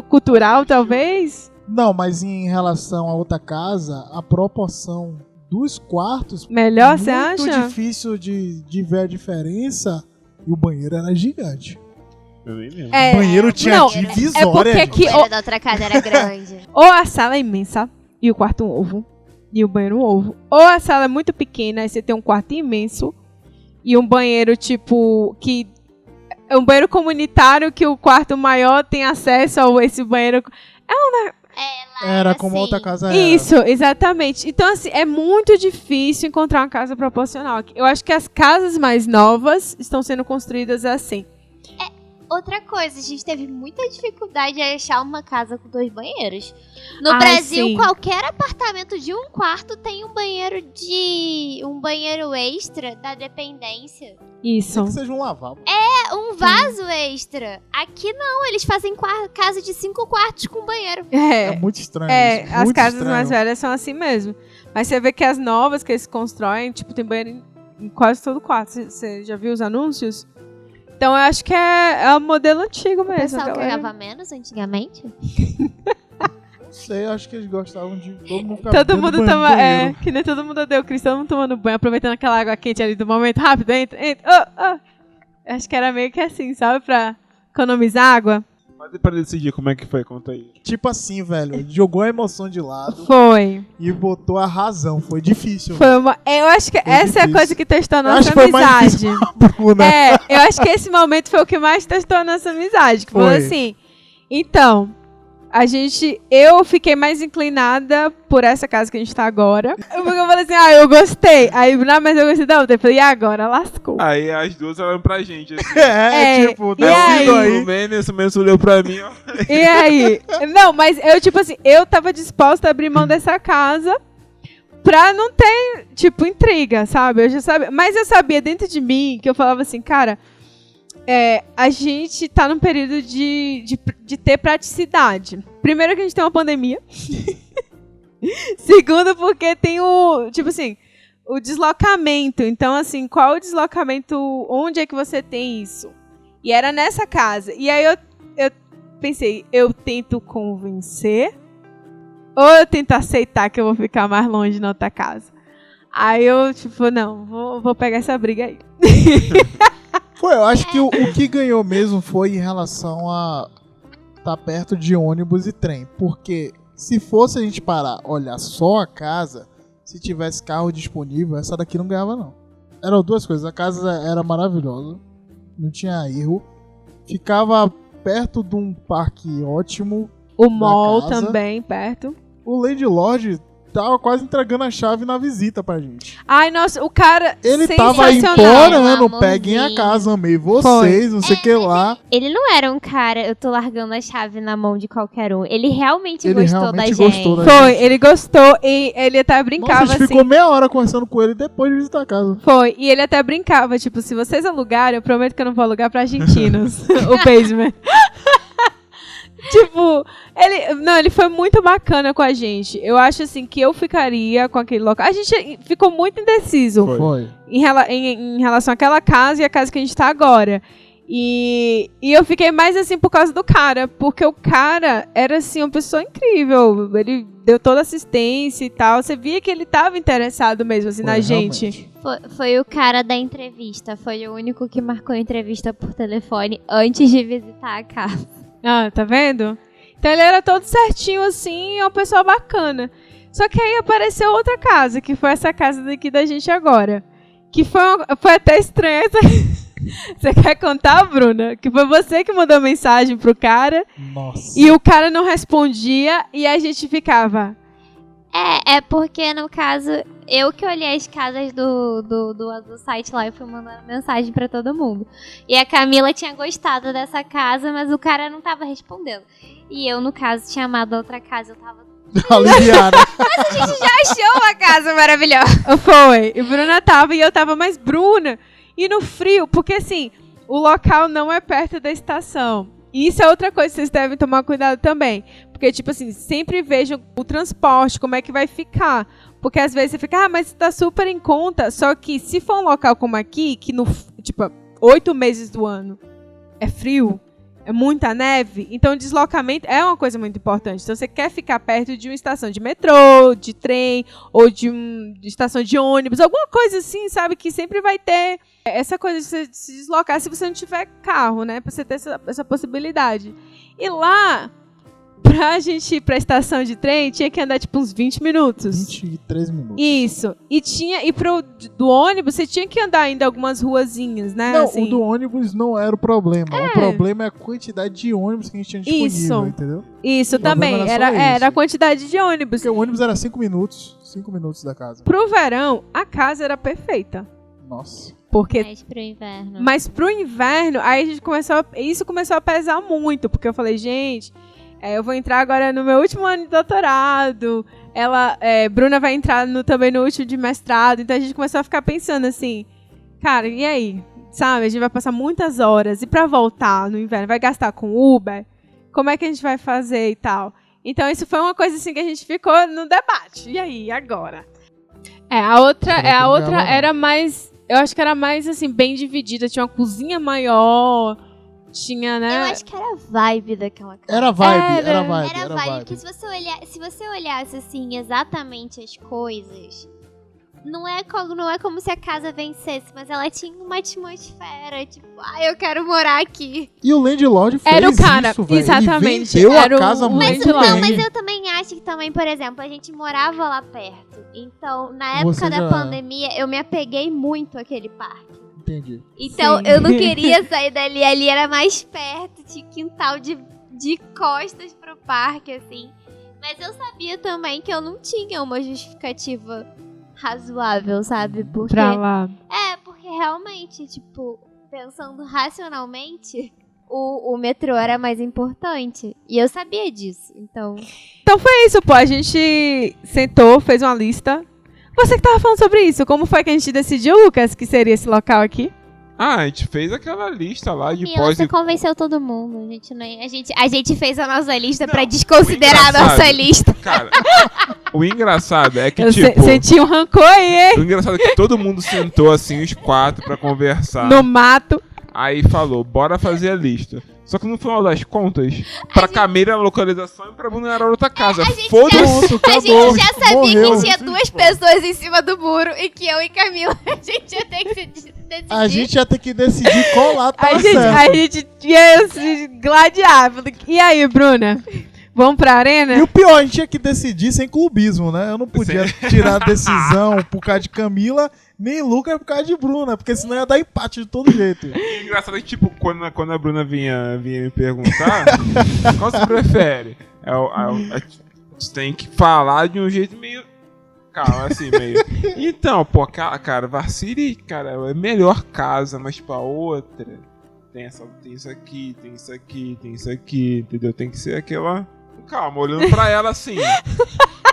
cultural talvez... Não, mas em relação a outra casa, a proporção dos quartos... Melhor, você acha? Muito difícil de ver a diferença. E o banheiro era gigante. Eu nem lembro. O banheiro tinha não, divisória. é porque aqui- O banheiro da outra casa era grande. Ou a sala é imensa e o quarto um ovo. E o banheiro um ovo. Ou a sala é muito pequena e você tem um quarto imenso. E um banheiro, tipo, que... É um banheiro comunitário que o quarto maior tem acesso a esse banheiro... Era como a outra casa era. Isso, exatamente. Então, assim, é muito difícil encontrar uma casa proporcional aqui. Eu acho que as casas mais novas estão sendo construídas assim. Outra coisa, a gente teve muita dificuldade em achar uma casa com 2 banheiros. No Ah, Brasil, sim. qualquer apartamento de um quarto tem um banheiro extra da dependência. Isso. Tem que seja um lavabo. Um vaso extra. Aqui não, eles fazem casa de 5 quartos com banheiro. É muito estranho isso. as Muito casas estranho. mais velhas são assim mesmo. Mas você vê que as novas que eles constroem, tipo, tem banheiro em quase todo quarto. Você já viu os anúncios? Então eu acho que é o modelo antigo O mesmo. pessoal galera. cagava menos antigamente? Não sei, acho que eles gostavam de todo mundo ficar Todo dentro mundo do toma. banheiro. Que nem todo mundo deu Cristo, todo mundo tomando banho, aproveitando aquela água quente ali do momento. Rápido, entra. Acho que era meio que assim, sabe? Pra economizar água. Mas e pra decidir como é que foi? Conta aí. Tipo assim, velho. Ele jogou a emoção de lado Foi. e botou a razão. Foi difícil. Foi uma. Eu acho que essa é a difícil. coisa que testou a Eu nossa acho que foi mais amizade. difícil pra Bruna. Eu acho que esse momento foi o que mais testou a nossa amizade. Que falou Foi. assim. Então, eu fiquei mais inclinada por essa casa que a gente tá agora. Porque eu falei assim, eu gostei. Aí, não, mas eu gostei da outra. Eu falei, e agora? Lascou. Aí as duas olham pra gente, assim. Tipo, e aí? O Mendes olhou pra mim, ó. E aí? Não, mas eu, tipo assim, eu tava disposta a abrir mão dessa casa pra não ter, tipo, intriga, sabe? Eu já sabia. Mas eu sabia dentro de mim que eu falava assim, cara, a gente tá num período de ter praticidade. Primeiro que a gente tem uma pandemia. Segundo, porque tem o, tipo assim, o deslocamento. Então, assim, qual o deslocamento? Onde é que você tem isso? E era nessa casa. E aí eu pensei, eu tento convencer ou eu tento aceitar que eu vou ficar mais longe na outra casa? Aí eu, tipo, não, vou pegar essa briga aí. Eu acho que o que ganhou mesmo foi em relação a estar perto de ônibus e trem. Porque se fosse a gente parar, olhar só a casa, se tivesse carro disponível, essa daqui não ganhava, não. Eram duas coisas. A casa era maravilhosa, não tinha erro. Ficava perto de um parque ótimo. O mall também, perto. O Landlord tava quase entregando a chave na visita pra gente. Ai, nossa, o cara Ele tava sensacional. implorando, peguem a casa, amei vocês, não sei o que lá. Ele não era um cara, eu tô largando a chave na mão de qualquer um. Ele realmente gostou da gente. Foi, ele gostou e ele até brincava Nossa, a gente assim. ficou meia hora conversando com ele depois de visitar a casa. Foi, e ele até brincava, tipo, se vocês alugarem, eu prometo que eu não vou alugar pra argentinos. O basement. Tipo, ele foi muito bacana com a gente. Eu acho assim que eu ficaria com aquele local. A gente ficou muito indeciso Foi. em relação àquela casa e a casa que a gente tá agora. E eu fiquei mais assim por causa do cara, porque o cara era assim uma pessoa incrível. Ele deu toda assistência e tal. Você via que ele tava interessado mesmo assim na gente. Foi o cara da entrevista. Foi o único que marcou a entrevista por telefone antes de visitar a casa. Ah, tá vendo? Então ele era todo certinho assim, uma pessoa bacana. Só que aí apareceu outra casa, que foi essa casa daqui da gente agora. Que foi até estranha. Você quer contar, Bruna? Que foi você que mandou mensagem pro cara. Nossa. E o cara não respondia e a gente ficava... É porque, no caso, eu que olhei as casas do site lá e fui mandando mensagem pra todo mundo. E a Camila tinha gostado dessa casa, mas o cara não tava respondendo. E eu, no caso, tinha amado a outra casa, eu tava... aliviada. Mas a gente já achou uma casa maravilhosa. Foi. E Bruna tava e eu tava, mas Bruna... E no frio, porque assim, o local não é perto da estação. E isso é outra coisa que vocês devem tomar cuidado também. Porque, tipo assim, sempre vejam o transporte, como é que vai ficar. Porque às vezes você fica, mas tá super em conta. Só que se for um local como aqui, que no, tipo, 8 meses do ano é frio, é muita neve, então deslocamento é uma coisa muito importante. Então você quer ficar perto de uma estação de metrô, de trem, ou de estação de ônibus, alguma coisa assim, sabe? Que sempre vai ter essa coisa de você se deslocar se você não tiver carro, né? Pra você ter essa possibilidade. E lá, pra gente ir pra estação de trem, tinha que andar tipo uns 20 minutos. 23 minutos. Isso. E do ônibus, você tinha que andar ainda algumas ruazinhas, né? Não, assim. o do ônibus não era o problema. O problema é a quantidade de ônibus que a gente tinha disponível, Isso. entendeu? Isso O problema também. era só Era isso. a quantidade de ônibus. Porque o ônibus era 5 minutos. 5 minutos da casa. Pro verão, a casa era perfeita. Nossa. Porque... Mas Mas pro inverno. pro inverno, aí a gente isso começou a pesar muito. Porque eu falei, gente, eu vou entrar agora no meu último ano de doutorado. Bruna vai entrar também no último de mestrado. Então a gente começou a ficar pensando assim, cara, e aí? Sabe, a gente vai passar muitas horas. E pra voltar no inverno, vai gastar com Uber? Como é que a gente vai fazer e tal? Então isso foi uma coisa assim que a gente ficou no debate. E aí, agora? A outra era mais... Eu acho que era mais, assim, bem dividida. Tinha uma cozinha maior, tinha, né? Eu acho que era a vibe daquela casa. Era vibe. Era vibe, porque se você olhasse, assim, exatamente as coisas, não é como se a casa vencesse, mas ela tinha uma atmosfera, tipo, eu quero morar aqui. E o Landlord fez Era o cara, isso, velho. exatamente. Ele vendeu Era a casa o muito Landlord. bem. Mas eu também acho que também, por exemplo, a gente morava lá perto. Então, na Você época da já- pandemia, eu me apeguei muito àquele parque. Entendi. Então, Sim. eu não queria sair dali. Ali era mais perto, tinha quintal de de costas pro parque, assim. Mas eu sabia também que eu não tinha uma justificativa razoável, sabe? Porque Pra lá. porque realmente, tipo, pensando racionalmente, o metrô era mais importante. E eu sabia disso, então... Então foi isso, pô. A gente sentou, fez uma lista. Você que tava falando sobre isso, como foi que a gente decidiu, Lucas, que seria esse local aqui? A gente fez aquela lista lá de Camila, pós você e... convenceu todo mundo. A gente fez a nossa lista pra Não, desconsiderar a engraçado. nossa lista. Cara, o engraçado é que, Eu tipo... senti um rancor aí, hein? O engraçado é que todo mundo sentou assim, os 4, pra conversar. No mato. Aí falou, bora fazer a lista. Só que no final das contas, pra Camila era a localização e pra Bruna era outra casa. Foda-se! Pronto, A acabou. gente já sabia Morreu. que tinha 2 pessoas em cima do muro e que eu e Camila, a gente ia ter que se decidir. A gente ia ter que decidir qual lado tá A certo. gente ia se gladiar. E aí, Bruna? Vamos pra arena? E o pior, a gente tinha que decidir sem clubismo, né? Eu não podia tirar a decisão por causa de Camila, nem Lucas por causa de Bruna, porque senão ia dar empate de todo jeito. E o engraçado é que, tipo, quando a Bruna vinha me perguntar, qual você prefere? Você tem que falar de um jeito meio... Calma, assim, meio... Então, pô, cara, Varsity, cara, é a melhor casa, mas pra outra... Tem isso aqui, tem isso aqui, tem isso aqui, entendeu? Tem que ser aquela... Calma, olhando pra ela assim.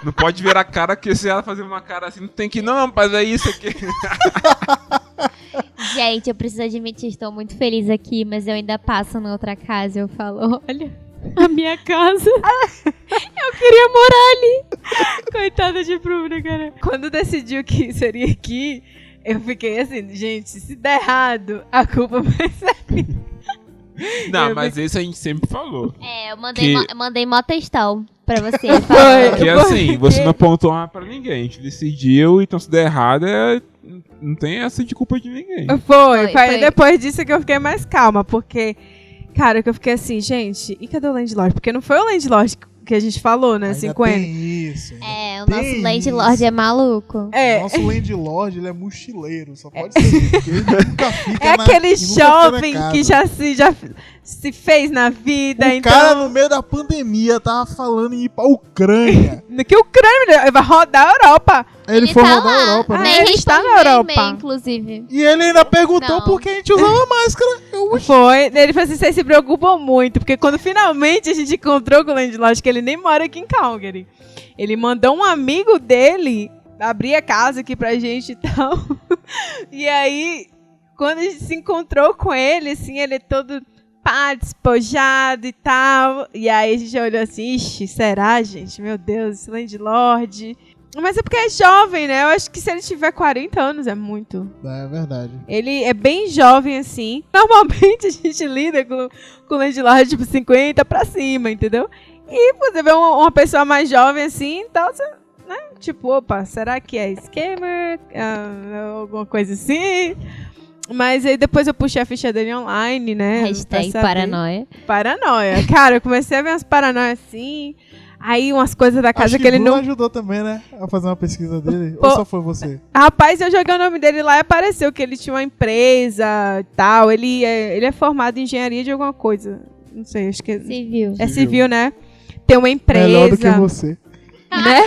Não pode virar a cara, que se ela fazer uma cara assim, não tem que... Não, rapaz, é isso aqui. Gente, eu preciso admitir, estou muito feliz aqui, mas eu ainda passo na outra casa. Eu falo, olha, a minha casa. Eu queria morar ali. Coitada de Bruna, cara. Quando decidiu que seria aqui, eu fiquei assim, gente, se der errado, a culpa vai ser minha. Não, mas isso a gente sempre falou. Eu Que- mandei mó textão pra você. Foi. Que assim, você não apontou uma pra ninguém. A gente decidiu, então se der errado, não tem essa de culpa de ninguém. Foi. Foi. Depois disso que eu fiquei mais calma, porque, cara, que eu fiquei assim, gente, e cadê o landlord? Porque não foi o landlord que a gente falou, né, Ainda 50. tem isso. O Tem nosso landlord isso. é maluco. É, Nosso landlord, ele é mochileiro, só pode ser ele, porque ele nunca fica é na, aquele e nunca fica na jovem casa. que já se fez na vida, O então... cara, no meio da pandemia, tava falando em ir pra Ucrânia. Que o crânio vai rodar a Europa. Ele foi tá rodar lá. a Europa, né? Nem ele está na respondi Europa. e-mail, inclusive. E ele ainda perguntou Não. por que a gente usava máscara. Foi, ele falou assim, vocês se preocupam muito, porque quando finalmente a gente encontrou com o landlord, que ele nem mora aqui em Calgary, ele mandou um amigo dele abrir a casa aqui pra gente e tal. E aí, quando a gente se encontrou com ele, assim, ele é todo pá, despojado e tal. E aí a gente olhou assim, ixi, será, gente? Meu Deus, esse landlord... Mas é porque é jovem, né? Eu acho que se ele tiver 40 anos é muito. É verdade. Ele é bem jovem, assim. Normalmente a gente lida com landlord tipo 50 pra cima, entendeu? E você vê uma pessoa mais jovem assim, então você, né? Tipo, opa, será que é scammer? Alguma coisa assim. Mas aí depois eu puxei a ficha dele online, né? Hashtag pra saber. paranoia. Paranoia. Cara, eu comecei a ver umas paranoias assim. Aí umas coisas da casa Acho que ele Bruno não... ajudou também, né? A fazer uma pesquisa dele. Pô. Ou só foi você? Rapaz, eu joguei o nome dele lá e apareceu que ele tinha uma empresa e tal. Ele é formado em engenharia de alguma coisa. Não sei, acho que Civil. é civil, né? Tem uma empresa, Melhor do que você. né?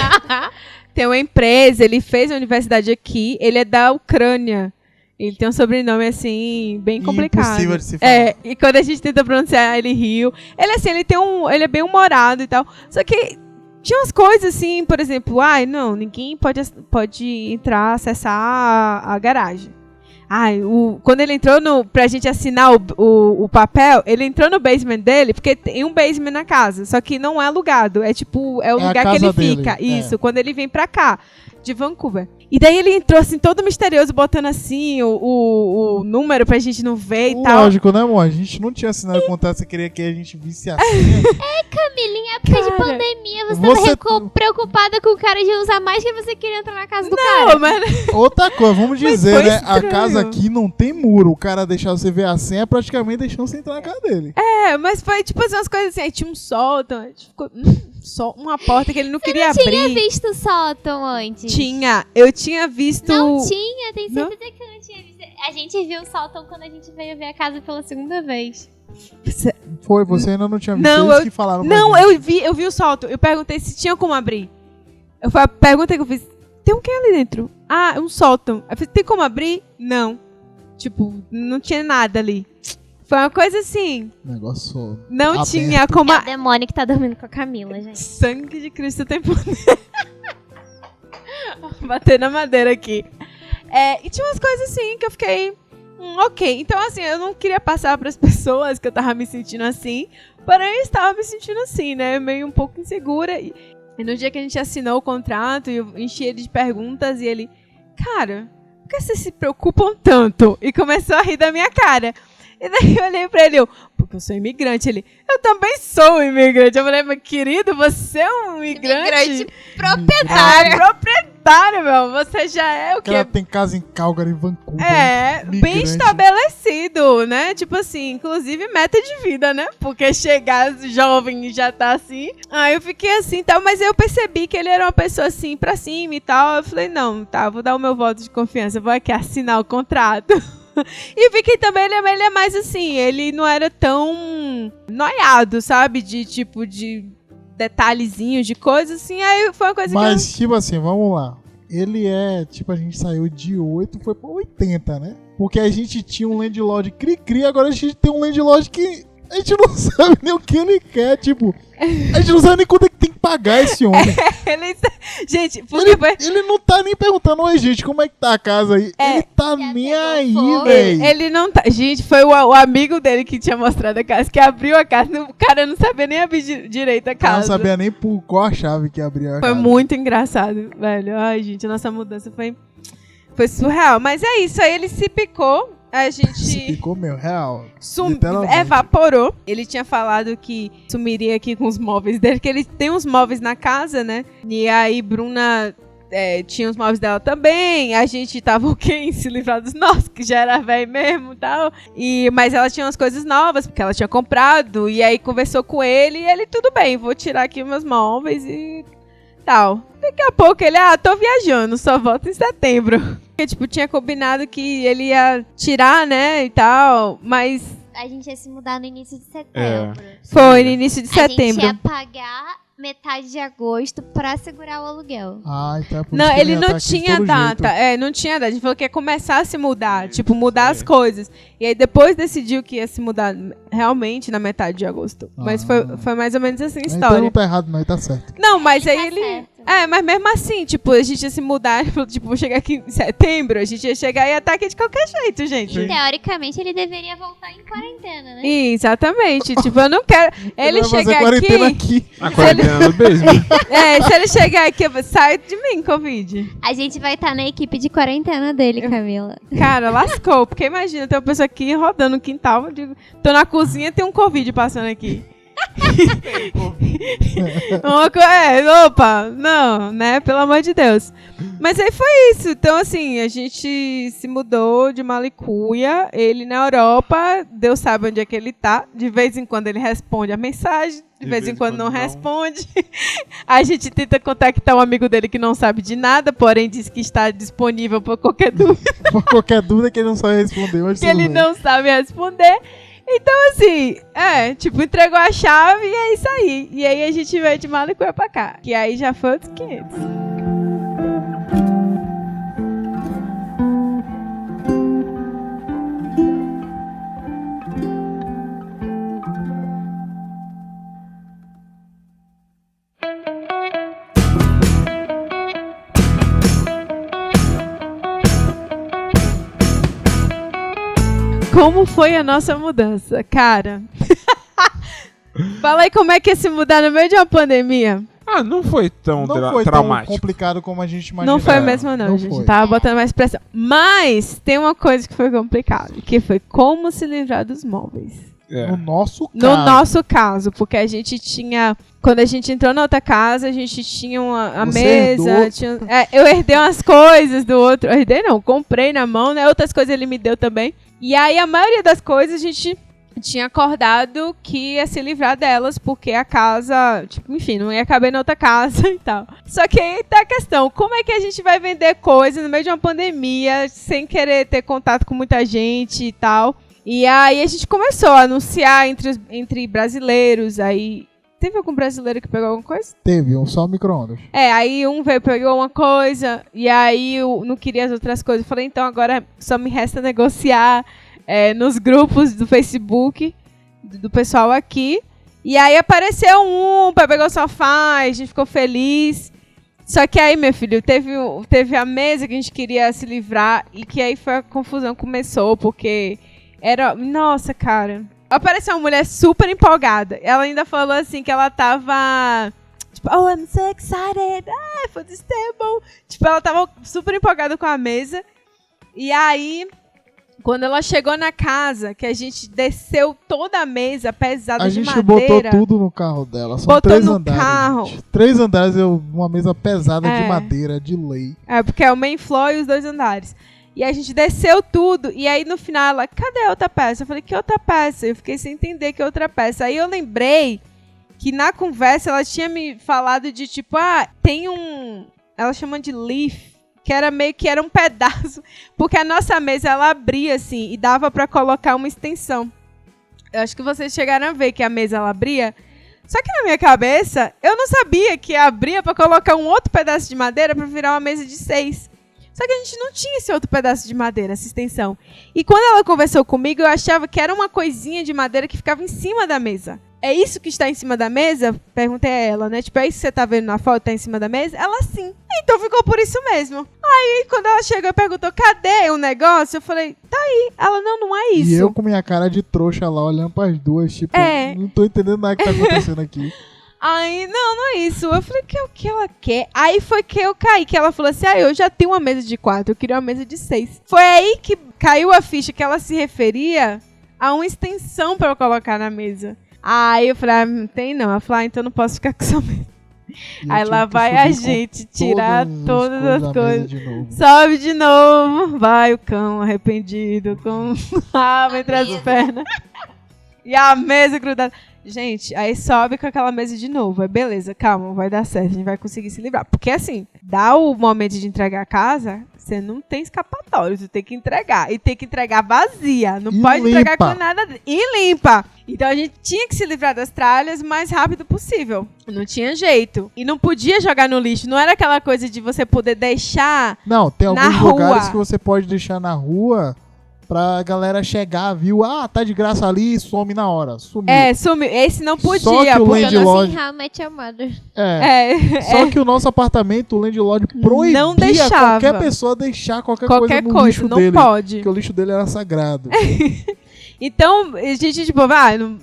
Tem uma empresa, ele fez a universidade aqui, ele é da Ucrânia. Ele tem um sobrenome, assim, bem complicado. Impossível de se falar. É, e quando a gente tenta pronunciar, ele riu. Ele, assim, ele é bem humorado e tal. Só que tinha umas coisas, assim, por exemplo, não, ninguém pode entrar, acessar a garagem. Quando ele entrou pra gente assinar o papel, ele entrou no basement dele, porque tem um basement na casa, só que não é alugado, é tipo, é o É a lugar que casa ele dele, fica. é. Isso, quando ele vem pra cá, de Vancouver. E daí ele entrou, assim, todo misterioso, botando, assim, o número pra gente não ver e tal. Lógico, né, amor? A gente não tinha assinado o contrato, você queria que a gente visse a senha. Camila, em época de Cara, pandemia, você você- tava preocupada com o cara de usar mais que você queria entrar na casa do Não, cara. mas... Outra coisa, vamos Mas dizer, foi né? A estranho. casa aqui não tem muro. O cara deixar você ver a senha, praticamente deixando você entrar na casa dele. Mas foi, tipo, assim, umas coisas assim, aí tinha um sótão, aí ficou... Só uma porta que ele não queria abrir. Tinha visto o sótão antes? Eu tinha visto... Não tinha, tem Não? certeza que eu não tinha visto. A gente viu o sótão quando a gente veio ver a casa pela segunda vez. Foi, você ainda não tinha visto. Não, Eles que falaram pra Não, gente. eu vi o solto. Eu perguntei se tinha como abrir. Foi a pergunta que eu fiz. Tem um que ali dentro? Ah, um sótão. Eu fiz, tem como abrir? Não. Tipo, não tinha nada ali. Foi uma coisa assim. Negócio. Não aberto. tinha como. É o demônio que tá dormindo com a Camila, gente. Sangue de Cristo tem poder. Bater na madeira aqui. E tinha umas coisas assim que eu fiquei. Ok. Então, assim, eu não queria passar pras pessoas que eu tava me sentindo assim. Porém, eu estava me sentindo assim, né? Meio um pouco insegura. E no dia que a gente assinou o contrato, eu enchi ele de perguntas e ele, cara, por que vocês se preocupam tanto? E começou a rir da minha cara. E daí eu olhei pra ele, porque eu sou imigrante. Ele, eu também sou um imigrante. Eu falei, mas querido, você é um imigrante? Proprietário. Proprietário, meu. Você já é o Que quê? ela tem casa em Calgary, em Vancouver. Bem migrante. estabelecido, né? Tipo assim, inclusive meta de vida, né? Porque chegar jovem e já tá assim. Aí eu fiquei assim e tal, mas eu percebi que ele era uma pessoa assim, pra cima e tal. Eu falei, não, tá, vou dar o meu voto de confiança, vou aqui assinar o contrato. E vi que também ele é mais assim, ele não era tão noiado, sabe? De tipo, de detalhezinhos, de coisas assim. Aí foi uma coisa Mas, tipo assim, vamos lá. Ele é, tipo, a gente saiu de 8, foi pra 80, né? Porque a gente tinha um landlord cri-cri, agora a gente tem um landlord que a gente não sabe nem o que ele quer, tipo... A gente não sabe nem quanto é que tem que pagar esse homem. Gente, porque foi... Ele não tá nem perguntando, oi gente, como é que tá a casa aí? Ele tá nem pegou aí, fogo. velho. Ele não tá. Gente, foi o amigo dele que tinha mostrado a casa, que abriu a casa. O cara não sabia nem abrir direito a Eu casa. não sabia nem por qual a chave que abria a Foi casa. muito engraçado, velho. Ai, gente, a nossa mudança foi surreal. Mas é isso, aí ele se picou. A Se gente ficou, meu, real. Literalmente. evaporou. Ele tinha falado que sumiria aqui com os móveis dele, que ele tem uns móveis na casa, né? E aí, Bruna tinha os móveis dela também. A gente tava em se livrar dos nossos, que já era velho mesmo e tal. Mas ela tinha umas coisas novas, porque ela tinha comprado. E aí conversou com ele e ele, tudo bem, vou tirar aqui meus móveis e tal. Daqui a pouco ele, tô viajando, só volto em setembro. Porque, tipo, tinha combinado que ele ia tirar, né, e tal, mas A gente ia se mudar no início de setembro. foi no início de A gente setembro. ia pagar metade de agosto pra segurar o aluguel. Ah, então é por Não, isso que ele ia não tá aqui de tinha todo data. jeito. Não tinha data. A gente falou que ia começar a se mudar, tipo, mudar as coisas. E aí depois decidiu que ia se mudar realmente na metade de agosto. Mas foi mais ou menos assim a Então história. não tá errado, não, tá certo. Não, mas aí Tá ele... certo. Mas mesmo assim, tipo, a gente ia se mudar, tipo, vou chegar aqui em setembro, a gente ia chegar e ia estar aqui de qualquer jeito, gente. Teoricamente, ele deveria voltar em quarentena, né? Exatamente, tipo, eu não quero... Ele vai fazer chegar quarentena aqui... A quarentena do basement. Se ele chegar aqui, sai de mim, Covid. A gente vai estar na equipe de quarentena dele, Camila. Cara, lascou, porque imagina, tem uma pessoa aqui rodando no quintal, eu digo, tô na cozinha, tem um Covid passando aqui. Opa, não, né, pelo amor de Deus. Mas aí foi isso, então assim, a gente se mudou de Malicuia, ele na Europa, Deus sabe onde é que ele tá, de vez em quando ele responde a mensagem, de vez em quando não responde. A gente tenta contactar um amigo dele que não sabe de nada, porém diz que está disponível por qualquer dúvida. Por qualquer dúvida que ele não sabe responder, mas Que tudo ele bem. não sabe responder. Então, assim, tipo, entregou a chave e é isso aí. E aí a gente veio de Malicuia pra cá. Que aí já foi outros 500. Como foi a nossa mudança, cara? Fala aí como é que é se mudar no meio de uma pandemia. Não foi tão Não foi tão traumático. complicado como a gente imaginava. Não foi mesmo não, gente. foi. Tava botando mais pressão. Mas tem uma coisa que foi complicada, que foi como se livrar dos móveis. No nosso caso. No nosso caso, porque a gente tinha... Quando a gente entrou na outra casa, a gente tinha a Você mesa. herdou. Tinha, eu herdei umas coisas do outro. Eu herdei não, comprei na mão, né? Outras coisas ele me deu também. E aí a maioria das coisas a gente tinha acordado que ia se livrar delas, porque a casa, tipo, enfim, não ia caber na outra casa e tal. Só que aí tá a questão, como é que a gente vai vender coisa no meio de uma pandemia, sem querer ter contato com muita gente e tal? E aí a gente começou a anunciar entre brasileiros, aí... Teve algum brasileiro que pegou alguma coisa? Teve, só micro-ondas. Aí um veio, pegou uma coisa, e aí eu não queria as outras coisas. Eu falei, então agora só me resta negociar nos grupos do Facebook, do pessoal aqui. E aí apareceu pegou o sofá, a gente ficou feliz. Só que aí, meu filho, teve a mesa que a gente queria se livrar, e que aí foi a confusão começou, porque era... Nossa, cara... Apareceu uma mulher super empolgada. Ela ainda falou assim que ela tava... Tipo, oh, I'm so excited for this table. Tipo, ela tava super empolgada com a mesa. E aí, quando ela chegou na casa, que a gente desceu toda a mesa pesada de madeira... A gente botou tudo no carro dela. São 3 andares. Carro. 3 andares, uma mesa pesada de madeira, de lei. Porque é o main floor e os 2 andares. E a gente desceu tudo, e aí no final ela, cadê a outra peça? Eu falei, que outra peça? Eu fiquei sem entender que outra peça. Aí eu lembrei que na conversa ela tinha me falado de tipo, tem ela chama de leaf, que era meio que era um pedaço, porque a nossa mesa ela abria assim, e dava pra colocar uma extensão. Eu acho que vocês chegaram a ver que a mesa ela abria, só que na minha cabeça, eu não sabia que abria pra colocar um outro pedaço de madeira pra virar uma mesa de 6. Só que a gente não tinha esse outro pedaço de madeira, essa extensão. E quando ela conversou comigo, eu achava que era uma coisinha de madeira que ficava em cima da mesa. É isso que está em cima da mesa? Perguntei a ela, né? Tipo, é isso que você tá vendo na foto, tá em cima da mesa? Ela, sim. Então ficou por isso mesmo. Aí, quando ela chegou e perguntou, cadê o negócio? Eu falei, tá aí. Ela, não é isso. E eu com minha cara de trouxa lá, olhando pras duas, tipo, não tô entendendo nada que tá acontecendo aqui. Aí, não é isso. Eu falei, que é o que ela quer? Aí foi que eu caí, que ela falou assim, eu já tenho uma mesa de 4, eu queria uma mesa de 6. Foi aí que caiu a ficha que ela se referia a uma extensão pra eu colocar na mesa. Aí eu falei, não tem não. Ela falou, então não posso ficar com essa mesa. Aí lá vai a gente tirar todas as coisas. Sobe de novo. Vai o cão arrependido com rabo entre as pernas. E a mesa grudada. Gente, aí sobe com aquela mesa de novo. Aí beleza, calma, vai dar certo. A gente vai conseguir se livrar. Porque assim, dá o momento de entregar a casa, você não tem escapatório. Você tem que entregar. E tem que entregar vazia. Não pode entregar com nada. E limpa. Então a gente tinha que se livrar das tralhas o mais rápido possível. Não tinha jeito. E não podia jogar no lixo. Não era aquela coisa de você poder deixar Não, tem alguns rua. Lugares que você pode deixar na rua pra galera chegar, viu? Tá de graça ali e some na hora. Sumiu. Sumiu. Esse não podia. Só que o landlord... How Met Your Mother. Só que o nosso apartamento, o landlord proibia não deixava qualquer pessoa deixar qualquer coisa no lixo não dele. Pode. Porque o lixo dele era sagrado. Então, a gente, tipo,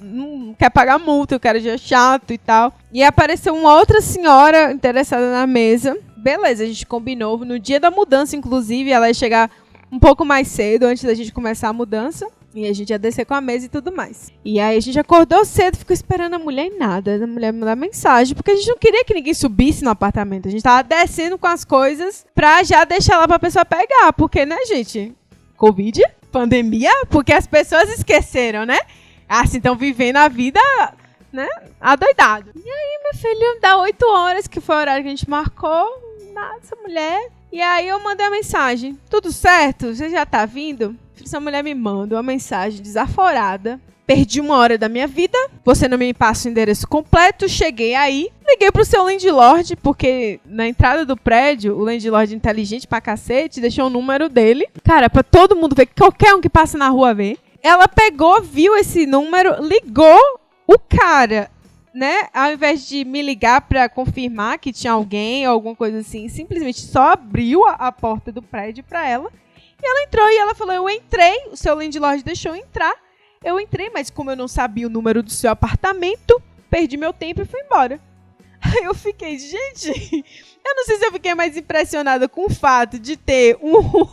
não quer pagar multa, o cara já é chato e tal. E apareceu uma outra senhora interessada na mesa. Beleza, a gente combinou. No dia da mudança, inclusive, ela ia chegar um pouco mais cedo, antes da gente começar a mudança. E a gente ia descer com a mesa e tudo mais. E aí a gente acordou cedo, ficou esperando a mulher e nada. A mulher mandar mensagem, porque a gente não queria que ninguém subisse no apartamento. A gente tava descendo com as coisas pra já deixar lá pra pessoa pegar. Porque, né, gente? Covid? Pandemia? Porque as pessoas esqueceram, né? Assim, estão vivendo a vida, né? Adoidado. E aí, meu filho, dá 8 horas, que foi o horário que a gente marcou. Nada, essa mulher... E aí eu mandei a mensagem. Tudo certo? Você já tá vindo? Essa mulher me manda uma mensagem desaforada. Perdi 1 hora da minha vida. Você não me passa o endereço completo. Cheguei aí. Liguei pro seu landlord, porque na entrada do prédio, o landlord inteligente pra cacete deixou o número dele. Cara, pra todo mundo ver, qualquer um que passa na rua ver. Ela pegou, viu esse número, ligou o cara... Né? Ao invés de me ligar pra confirmar que tinha alguém ou alguma coisa assim, simplesmente só abriu a porta do prédio pra ela. E ela entrou e ela falou, eu entrei, o seu landlord deixou eu entrar. Eu entrei, mas como eu não sabia o número do seu apartamento, perdi meu tempo e fui embora. Aí eu fiquei, gente, eu não sei se eu fiquei mais impressionada com o fato de ter o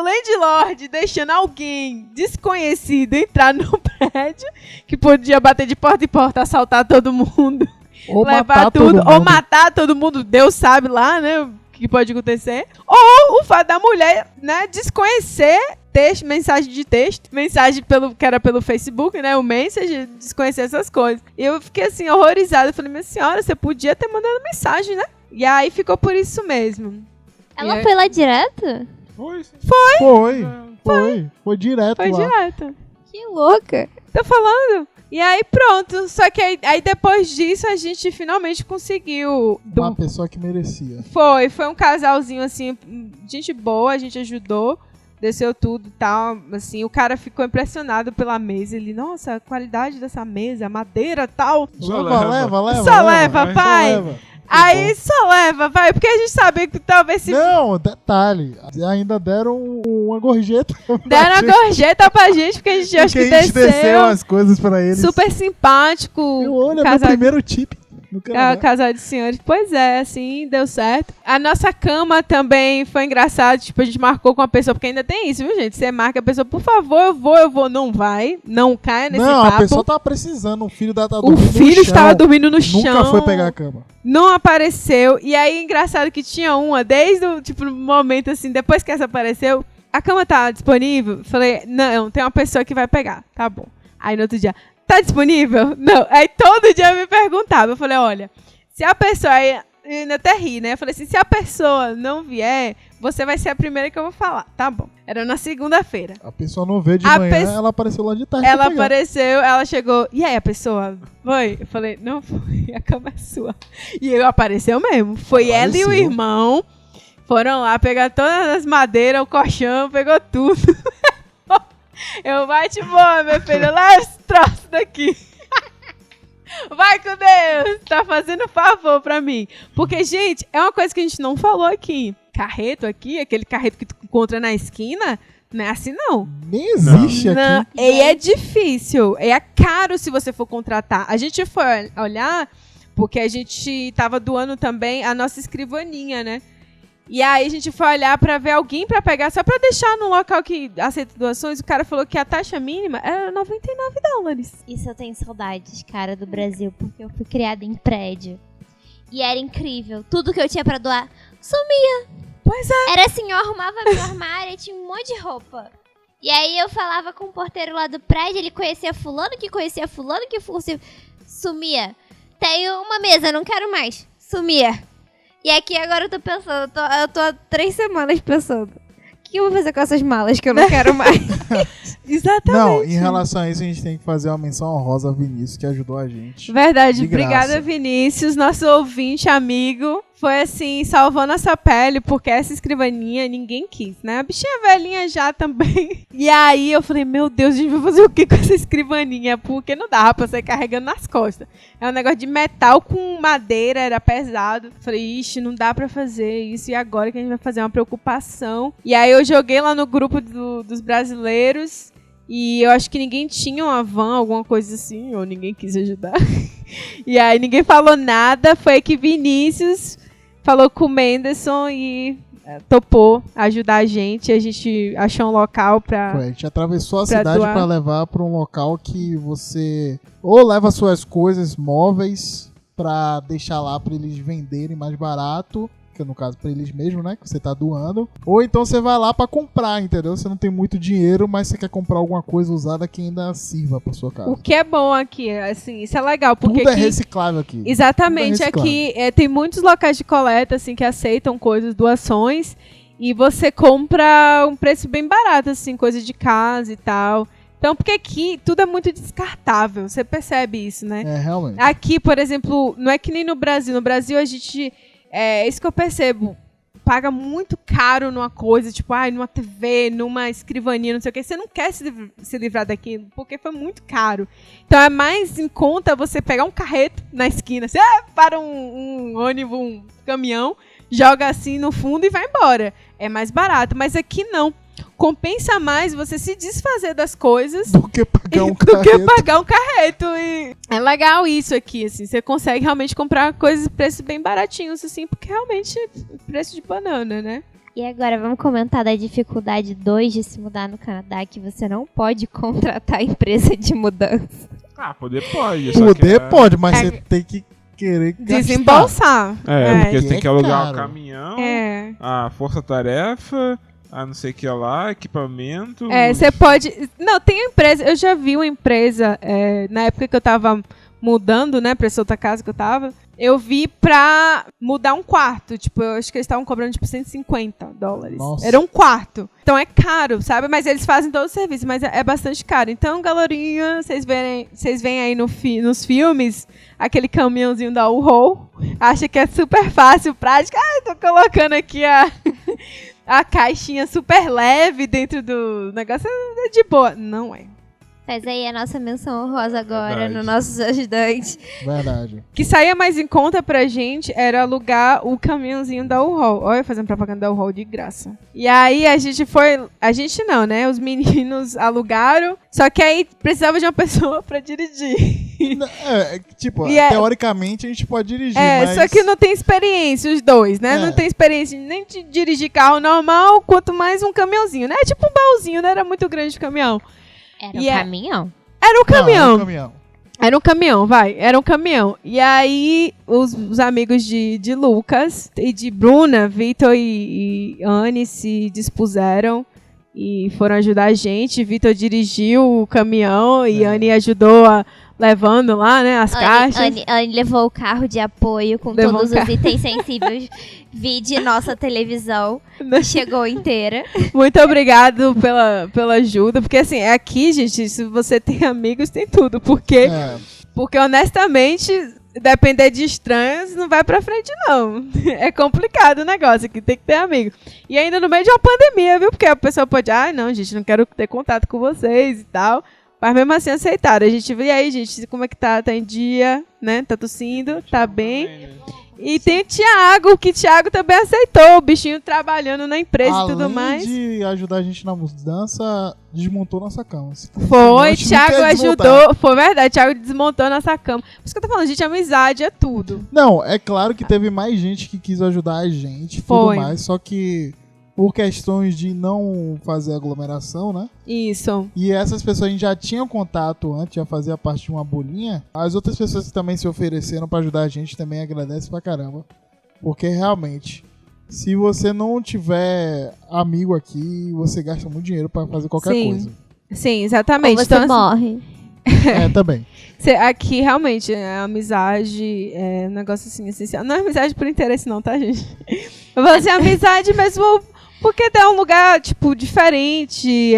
landlord deixando alguém desconhecido entrar no prédio, que podia bater de porta em porta, assaltar todo mundo, ou levar tudo, ou matar todo mundo, Deus sabe lá, né, o que pode acontecer. Ou o fato da mulher, né, desconhecer mensagem de texto, mensagem que era pelo Facebook, né, o Message, desconhecer essas coisas. E eu fiquei assim, horrorizada. Eu falei, minha senhora, você podia ter mandado mensagem, né? E aí ficou por isso mesmo. Ela foi lá direto? Foi, sim. Foi direto Foi lá. direto. Que louca. Tô falando. E aí pronto. Só que aí depois disso a gente finalmente conseguiu. Uma pessoa que merecia. Foi um casalzinho assim, gente boa, a gente ajudou. Desceu tudo e tal, assim, o cara ficou impressionado pela mesa, ele, nossa, a qualidade dessa mesa, a madeira e tal. Leva. Só leva, pai. Só leva. Aí só leva, vai, porque a gente sabia que talvez se Não, detalhe, ainda deram uma gorjeta. deram a gorjeta pra gente, porque a gente acho Porque que a gente desceu desceu. as coisas pra eles. Super simpático. Eu olho, é meu casal, primeiro tip no Canadá. casal de senhores. Pois é, assim, deu certo. A nossa cama também foi engraçado. Tipo, a gente marcou com a pessoa, porque ainda tem isso, viu, gente? Você marca a pessoa, por favor, eu vou. Não vai. Não caia nesse Não, papo. a pessoa tava precisando, o filho dela tava O dormindo no filho chão. estava dormindo no chão. Nunca foi pegar a cama. Não apareceu. E aí, engraçado que tinha uma, desde o tipo, momento assim, depois que essa apareceu, a cama tá disponível? Falei, não, tem uma pessoa que vai pegar. Tá bom. Aí no outro dia, tá disponível? Não. Aí todo dia eu me perguntava. Eu falei, olha, se a pessoa... Aí, eu ainda até ri, né? Eu falei assim, se a pessoa não vier, você vai ser a primeira que eu vou falar. Tá bom. Era na segunda-feira. A pessoa não veio de A manhã, ela apareceu lá de tarde. Ela pra pegar. apareceu, ela chegou. E aí, a pessoa foi? Eu falei, não foi, a cama é sua. E ele apareceu mesmo. Foi ela e o Apareceu. irmão. Foram lá pegar todas as madeiras, o colchão, pegou tudo. Eu, vai de boa, meu filho, leva esse troço daqui. Vai com Deus, tá fazendo favor pra mim. Porque, gente, é uma coisa que a gente não falou aqui. Carreto aqui, aquele carreto que tu encontra na esquina, não é assim não. Nem existe Não, aqui. e é difícil, é caro se você for contratar. A gente foi olhar, porque a gente tava doando também a nossa escrivaninha, né? E aí a gente foi olhar pra ver alguém pra pegar, só pra deixar no local que aceita doações. O cara falou que a taxa mínima era $99. Isso eu tenho saudades, cara, do Brasil, porque eu fui criada em prédio. E era incrível. Tudo que eu tinha pra doar sumia. Pois é. Era assim, eu arrumava meu armário e tinha um monte de roupa. E aí eu falava com o porteiro lá do prédio, ele conhecia fulano, que sumia. Tenho uma mesa, não quero mais. Sumia. E aqui agora eu tô pensando, eu tô há 3 semanas pensando. O que eu vou fazer com essas malas que eu não quero mais? Exatamente. Não, em relação a isso, a gente tem que fazer uma menção honrosa ao Vinícius, que ajudou a gente. Verdade, De graça. obrigada, Vinícius, nosso ouvinte, amigo. Foi assim, salvando essa pele, porque essa escrivaninha ninguém quis, né? A bichinha velhinha já também. E aí eu falei, meu Deus, a gente vai fazer o que com essa escrivaninha? Porque não dava pra sair carregando nas costas. É um negócio de metal com madeira, era pesado. Falei, ixi, não dá pra fazer isso. E agora que a gente vai fazer uma preocupação. E aí eu joguei lá no grupo dos brasileiros. E eu acho que ninguém tinha uma van, alguma coisa assim, ou ninguém quis ajudar. E aí ninguém falou nada, foi que Vinícius falou com o Menderson e topou ajudar a gente achou um local pra... A gente atravessou a pra cidade doar. pra levar pra um local que você ou leva suas coisas móveis pra deixar lá pra eles venderem mais barato, que no caso pra eles mesmos, né, que você tá doando, ou então você vai lá pra comprar, entendeu? Você não tem muito dinheiro, mas você quer comprar alguma coisa usada que ainda sirva pra sua casa. O que é bom aqui, assim, isso é legal, porque Tudo é aqui... reciclável aqui. Exatamente, Tudo é aqui tem muitos locais de coleta, assim, que aceitam coisas, doações, e você compra um preço bem barato, assim, coisa de casa e tal. Então, porque aqui tudo é muito descartável, você percebe isso, né? É, realmente. Aqui, por exemplo, não é que nem no Brasil. No Brasil, a gente... É isso que eu percebo. Paga muito caro numa coisa, tipo, numa TV, numa escrivaninha, não sei o que. Você não quer se livrar daquilo, porque foi muito caro. Então, é mais em conta você pegar um carreto na esquina. Você para um ônibus, um caminhão, joga assim no fundo e vai embora. É mais barato. Mas aqui não. Compensa mais você se desfazer das coisas Do que pagar um do que carreto. pagar um carreto. E é legal isso aqui, assim. Você consegue realmente comprar coisas preços bem baratinhos, assim, porque realmente é preço de banana, né? E agora vamos comentar da dificuldade 2 de se mudar no Canadá, que você não pode contratar empresa de mudança. Ah, poder pode. só que Poder é... pode, mas você tem que querer gastar. Desembolsar. Porque você tem que alugar caro. o caminhão, É. a força-tarefa, a não sei o que lá, equipamento. Você pode... Não, tem empresa... Eu já vi uma empresa, na época que eu tava mudando, né, pra essa outra casa que eu tava, eu vi pra mudar um quarto. Tipo, eu acho que eles estavam cobrando, tipo, $150. Nossa. Era um quarto. Então é caro, sabe? Mas eles fazem todo o serviço, mas é bastante caro. Então, galerinha, vocês veem aí nos filmes aquele caminhãozinho da U-Haul. Acha que é super fácil, prático. Tô colocando aqui a caixinha super leve dentro do negócio. É de boa. Não é. Faz aí a nossa menção honrosa agora Verdade. no nossos ajudantes. Verdade. O que saía mais em conta pra gente era alugar o caminhãozinho da U-Haul. Olha, fazendo propaganda da U-Haul de graça. E aí a gente foi... A gente não, né? Os meninos alugaram. Só que aí precisava de uma pessoa pra dirigir. Teoricamente a gente pode dirigir, mas... Só que não tem experiência, os dois, né? É. Não tem experiência nem de dirigir carro normal, quanto mais um caminhãozinho, né? É tipo um baúzinho, não era muito grande o caminhão. Era E um caminhão? Era um caminhão. Não, é um caminhão. Era um caminhão, vai. Era um caminhão. E aí, os amigos de Lucas e de Bruna, Vitor e Anne se dispuseram e foram ajudar a gente. Vitor dirigiu o caminhão e Anne ajudou levando lá, né, as caixas. Anne levou o carro de apoio com Levou todos um os itens sensíveis. Vide nossa televisão. Que chegou inteira. Muito obrigado pela ajuda. Porque, assim, aqui, gente, se você tem amigos, tem tudo. Porque, honestamente, depender de estranhos, não vai pra frente, não. É complicado o negócio aqui, tem que ter amigo. E ainda no meio de uma pandemia, viu? Porque a pessoa pode, não, gente, não quero ter contato com vocês e tal. Mas mesmo assim aceitaram. A gente, e aí, gente, como é que tá? Tá em dia, né? Tá tossindo? Tá bem? E tem o Thiago, que o Thiago também aceitou. O bichinho trabalhando na empresa e tudo mais. Além de ajudar a gente na mudança, desmontou nossa cama. Foi, Thiago ajudou. Foi verdade, Thiago desmontou nossa cama. Por isso que eu tô falando, gente, amizade é tudo. Não, é claro que teve mais gente que quis ajudar a gente, tudo mais, só que por questões de não fazer aglomeração, né? Isso. E essas pessoas a gente já tinha contato antes, já fazia parte de uma bolinha. As outras pessoas que também se ofereceram pra ajudar a gente também agradece pra caramba. Porque realmente, se você não tiver amigo aqui, você gasta muito dinheiro pra fazer qualquer coisa. Sim, exatamente. Ou você morre. Também. Aqui, realmente, a amizade é um negócio assim, essencial. Não é amizade por interesse não, tá, gente? Eu vou dizer amizade mesmo porque é um lugar, tipo, diferente,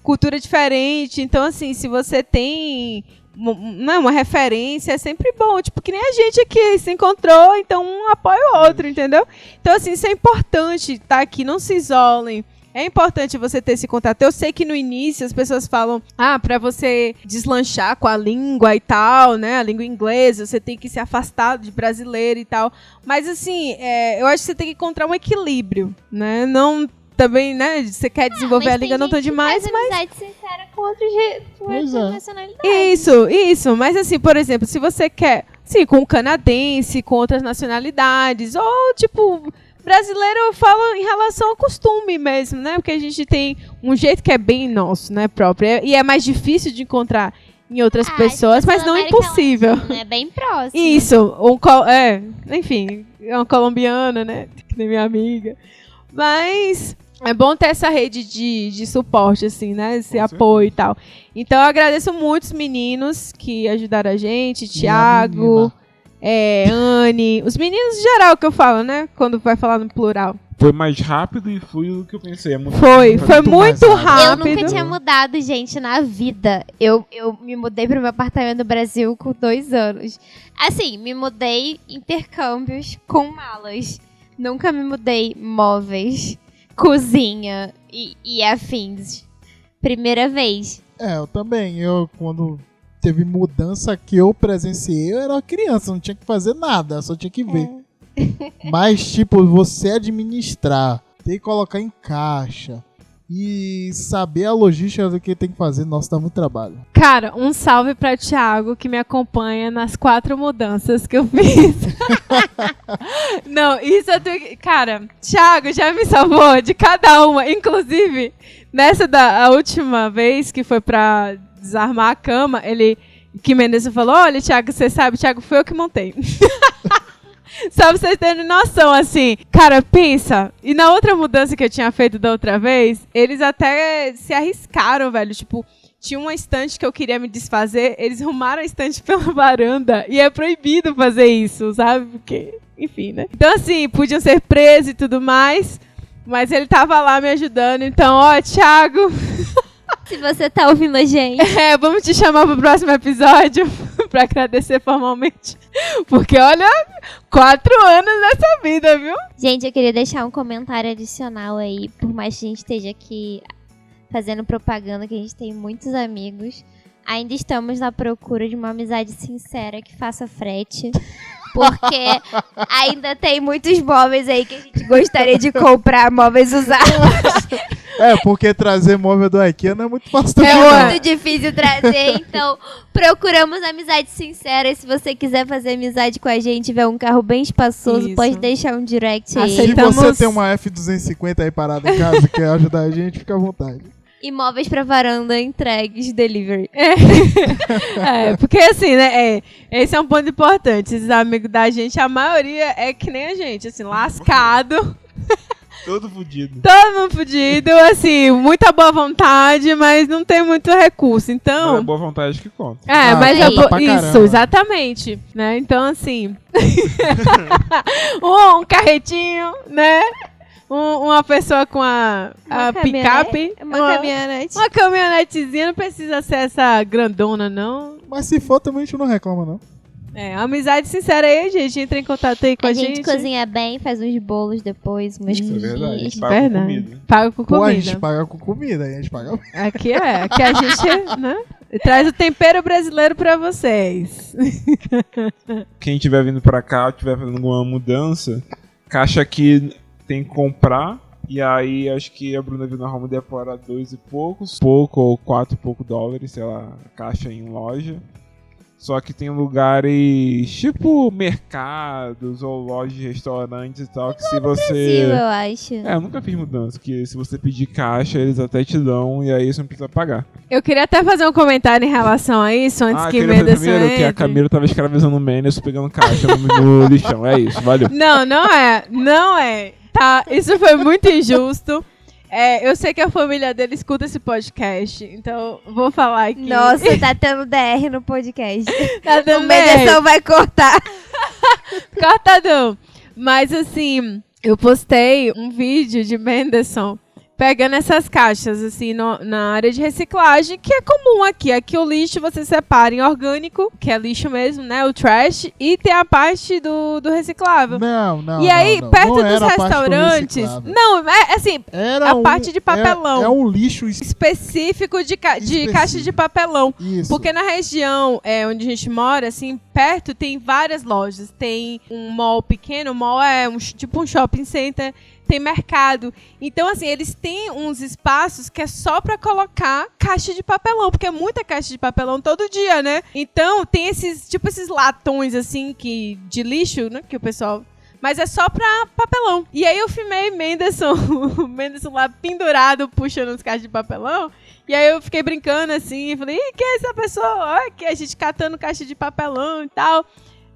cultura diferente. Então, assim, se você tem uma referência, é sempre bom. Tipo, que nem a gente aqui se encontrou, então um apoia o outro, entendeu? Então, assim, isso é importante, tá aqui, não se isolem. É importante você ter esse contato. Eu sei que no início as pessoas falam, pra você deslanchar com a língua e tal, né? A língua inglesa, você tem que se afastar de brasileiro e tal. Mas, assim, eu acho que você tem que encontrar um equilíbrio, né? Não também, né? Você quer desenvolver a língua não tão demais, mas... amizade sincera com outra nacionalidade. Isso. Mas, assim, por exemplo, se você quer, sim, com um canadense, com outras nacionalidades, ou, tipo... Brasileiro, eu falo em relação ao costume mesmo, né? Porque a gente tem um jeito que é bem nosso, né? Próprio. E é mais difícil de encontrar em outras pessoas, mas não impossível. Latina, é bem próximo. Isso. Enfim, é uma colombiana, né? Que nem minha amiga. Mas é bom ter essa rede de suporte, assim, né? Esse apoio e tal. Então, eu agradeço muito os meninos que ajudaram a gente. Thiago... Anne, os meninos em geral que eu falo, né? Quando vai falar no plural. Foi mais rápido e fluido do que eu pensei. Foi muito rápido. Eu nunca tinha mudado, gente, na vida. Eu me mudei pro meu apartamento no Brasil com 2 anos. Assim, me mudei intercâmbios com malas. Nunca me mudei móveis, cozinha e afins. Primeira vez. Eu também. Quando teve mudança que eu presenciei, eu era uma criança, não tinha que fazer nada, só tinha que ver. Mas, tipo, você administrar, ter que colocar em caixa e saber a logística do que tem que fazer, nossa, dá muito trabalho. Cara, um salve pra Thiago, que me acompanha nas 4 mudanças que eu fiz. Não, isso é... Cara, Thiago já me salvou de cada uma, inclusive, nessa a última vez que foi pra desarmar a cama, que Mendes falou, olha, Thiago, você sabe, Thiago, foi eu que montei. Só pra vocês terem noção, assim, cara, pensa, e na outra mudança que eu tinha feito da outra vez, eles até se arriscaram, velho, tipo, tinha uma estante que eu queria me desfazer, eles arrumaram a estante pela varanda e é proibido fazer isso, sabe? Porque, enfim, né? Então, assim, podiam ser presos e tudo mais, mas ele tava lá me ajudando. Então, ó, Thiago... Se você tá ouvindo a gente. Vamos te chamar pro próximo episódio pra agradecer formalmente. Porque, olha, 4 anos nessa vida, viu? Gente, eu queria deixar um comentário adicional aí, por mais que a gente esteja aqui fazendo propaganda, que a gente tem muitos amigos. Ainda estamos na procura de uma amizade sincera que faça frete. Porque ainda tem muitos móveis aí que a gente gostaria de comprar, móveis usados. Porque trazer móvel do IKEA não é muito fácil também. É muito difícil trazer, então procuramos amizade sincera. E se você quiser fazer amizade com a gente, ver um carro bem espaçoso, Isso. pode deixar um direct aí. Se você tem uma F-250 aí parada em casa e quer ajudar a gente, fica à vontade. E móveis pra varanda entregues, delivery. Porque assim, né? Esse é um ponto importante. Esses amigos da gente, a maioria é que nem a gente, assim, lascado. Todo fudido. Todo mundo fudido, assim, muita boa vontade, mas não tem muito recurso, então... Mas é boa vontade que conta. Mas aí. Pra isso, caramba. Exatamente, né? Então, assim... um carretinho, né? Uma pessoa com a picape. Uma caminhonete. Uma caminhonetezinha, não precisa ser essa grandona, não. Mas se for, também a gente não reclama, não. Amizade sincera aí, gente. Entra em contato aí com a gente. A gente cozinha bem, faz uns bolos depois, umas Isso é verdade. A coxinhas. gente paga com Verdade. comida. Paga com Pô, a gente comida. paga com comida, aí a gente paga... Aqui a gente, né? Traz o tempero brasileiro pra vocês. Quem estiver vindo pra cá ou estiver fazendo alguma mudança, caixa aqui tem que comprar. E aí, acho que a Bruna viu na Home Depot era 2 e poucos, ou 4 e pouco dólares, sei lá, caixa em loja. Só que tem lugares tipo mercados ou lojas de restaurantes e tal, que se você... Brasil, eu acho. Eu nunca fiz mudança, que se você pedir caixa, eles até te dão e aí você não precisa pagar. Eu queria até fazer um comentário em relação a isso, antes que queria fazer Menderson primeiro que a entre. Camila tava escravizando o Menderson pegando caixa no lixão. É isso, valeu. Não é. Tá, isso foi muito injusto. Eu sei que a família dele escuta esse podcast, então vou falar aqui. Nossa, tá tendo DR no podcast. Tá dando O Menderson vai cortar. cortadão. Mas assim, eu postei um vídeo de Menderson pegando essas caixas, assim, na área de reciclagem, que é comum aqui. Aqui o lixo você separa em orgânico, que é lixo mesmo, né? O trash, e tem a parte do reciclável. Não. E aí, não. perto Não dos era a parte do restaurantes... reciclável. Não, é assim, Era a parte de papelão. É um lixo específico de caixa de papelão. Isso. Porque na região onde a gente mora, assim, perto tem várias lojas. Tem um mall pequeno, o mall é tipo um shopping center, tem mercado. Então, assim, eles têm uns espaços que é só pra colocar caixa de papelão, porque é muita caixa de papelão todo dia, né? Então, tem esses latões, assim, de lixo, né, que o pessoal... Mas é só pra papelão. E aí eu filmei o Menderson lá pendurado, puxando as caixas de papelão. E aí eu fiquei brincando assim, falei, quem é essa pessoa? Olha que a gente catando caixa de papelão e tal.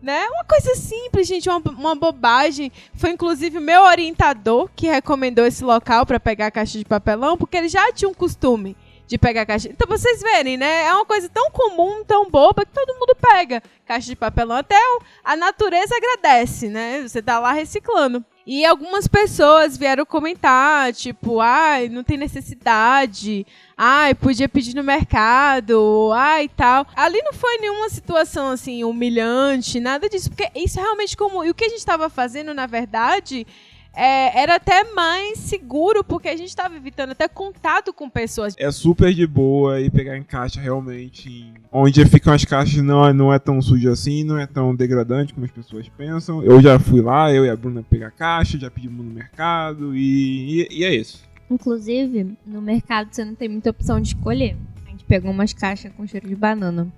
Né? Uma coisa simples, gente, uma bobagem. Foi inclusive o meu orientador que recomendou esse local pra pegar a caixa de papelão, porque ele já tinha um costume de pegar caixa. Então, vocês verem, né? É uma coisa tão comum, tão boba, que todo mundo pega caixa de papelão. Até a natureza agradece, né? Você tá lá reciclando. E algumas pessoas vieram comentar, tipo, ai, não tem necessidade, ai, podia pedir no mercado, ai, tal. Ali não foi nenhuma situação, assim, humilhante, nada disso, porque isso é realmente comum. E o que a gente estava fazendo, na verdade... era até mais seguro, porque a gente estava evitando até contato com pessoas. É super de boa e pegar em caixa realmente. Onde ficam as caixas não é tão sujo assim, não é tão degradante como as pessoas pensam. Eu já fui lá, eu e a Bruna pegar caixa, já pedimos no mercado e é isso. Inclusive, no mercado você não tem muita opção de escolher. A gente pegou umas caixas com cheiro de banana.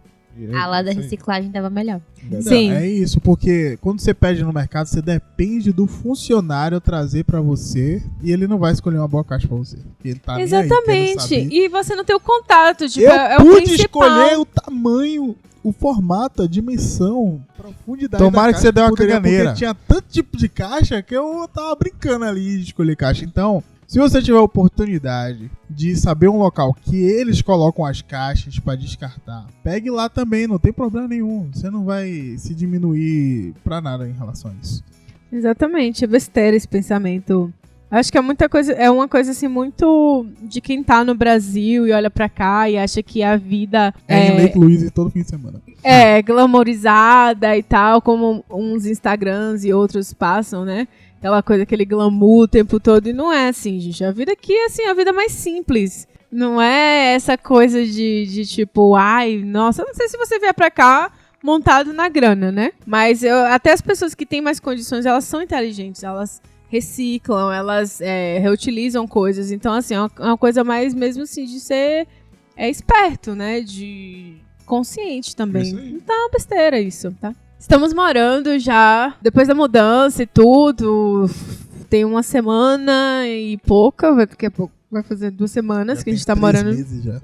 A lá da reciclagem tava melhor. Sim. É isso, porque quando você pede no mercado, você depende do funcionário trazer pra você e ele não vai escolher uma boa caixa pra você. Ele tá Exatamente. Nem aí, E você não tem o contato, tipo, eu é o pude principal. escolher o tamanho, o formato, a dimensão, profundidade Tomara da que você dê uma porque caganeira. tinha tanto tipo de caixa que eu tava brincando ali de escolher caixa. Então, Se você tiver a oportunidade de saber um local que eles colocam as caixas pra descartar, pegue lá também, não tem problema nenhum. Você não vai se diminuir pra nada em relação a isso. Exatamente, é besteira esse pensamento. Acho que é uma coisa assim muito de quem tá no Brasil e olha pra cá e acha que a vida Em Lake Louise todo fim de semana. é glamourizada e tal, como uns Instagrams e outros passam, né? Aquela coisa, aquele glamour o tempo todo. E não é assim, gente. A vida aqui é assim, a vida mais simples. Não é essa coisa de tipo, ai, nossa, eu não sei se você vier pra cá montado na grana, né? Mas até as pessoas que têm mais condições, elas são inteligentes, elas reciclam, elas reutilizam coisas. Então, assim, é uma coisa mais mesmo assim de ser esperto, né? De consciente também. Isso aí. Não tá uma besteira isso, tá? Estamos morando já, depois da mudança e tudo, tem uma semana e pouca, daqui a pouco vai fazer 2 semanas que a gente tá morando. 3 meses já.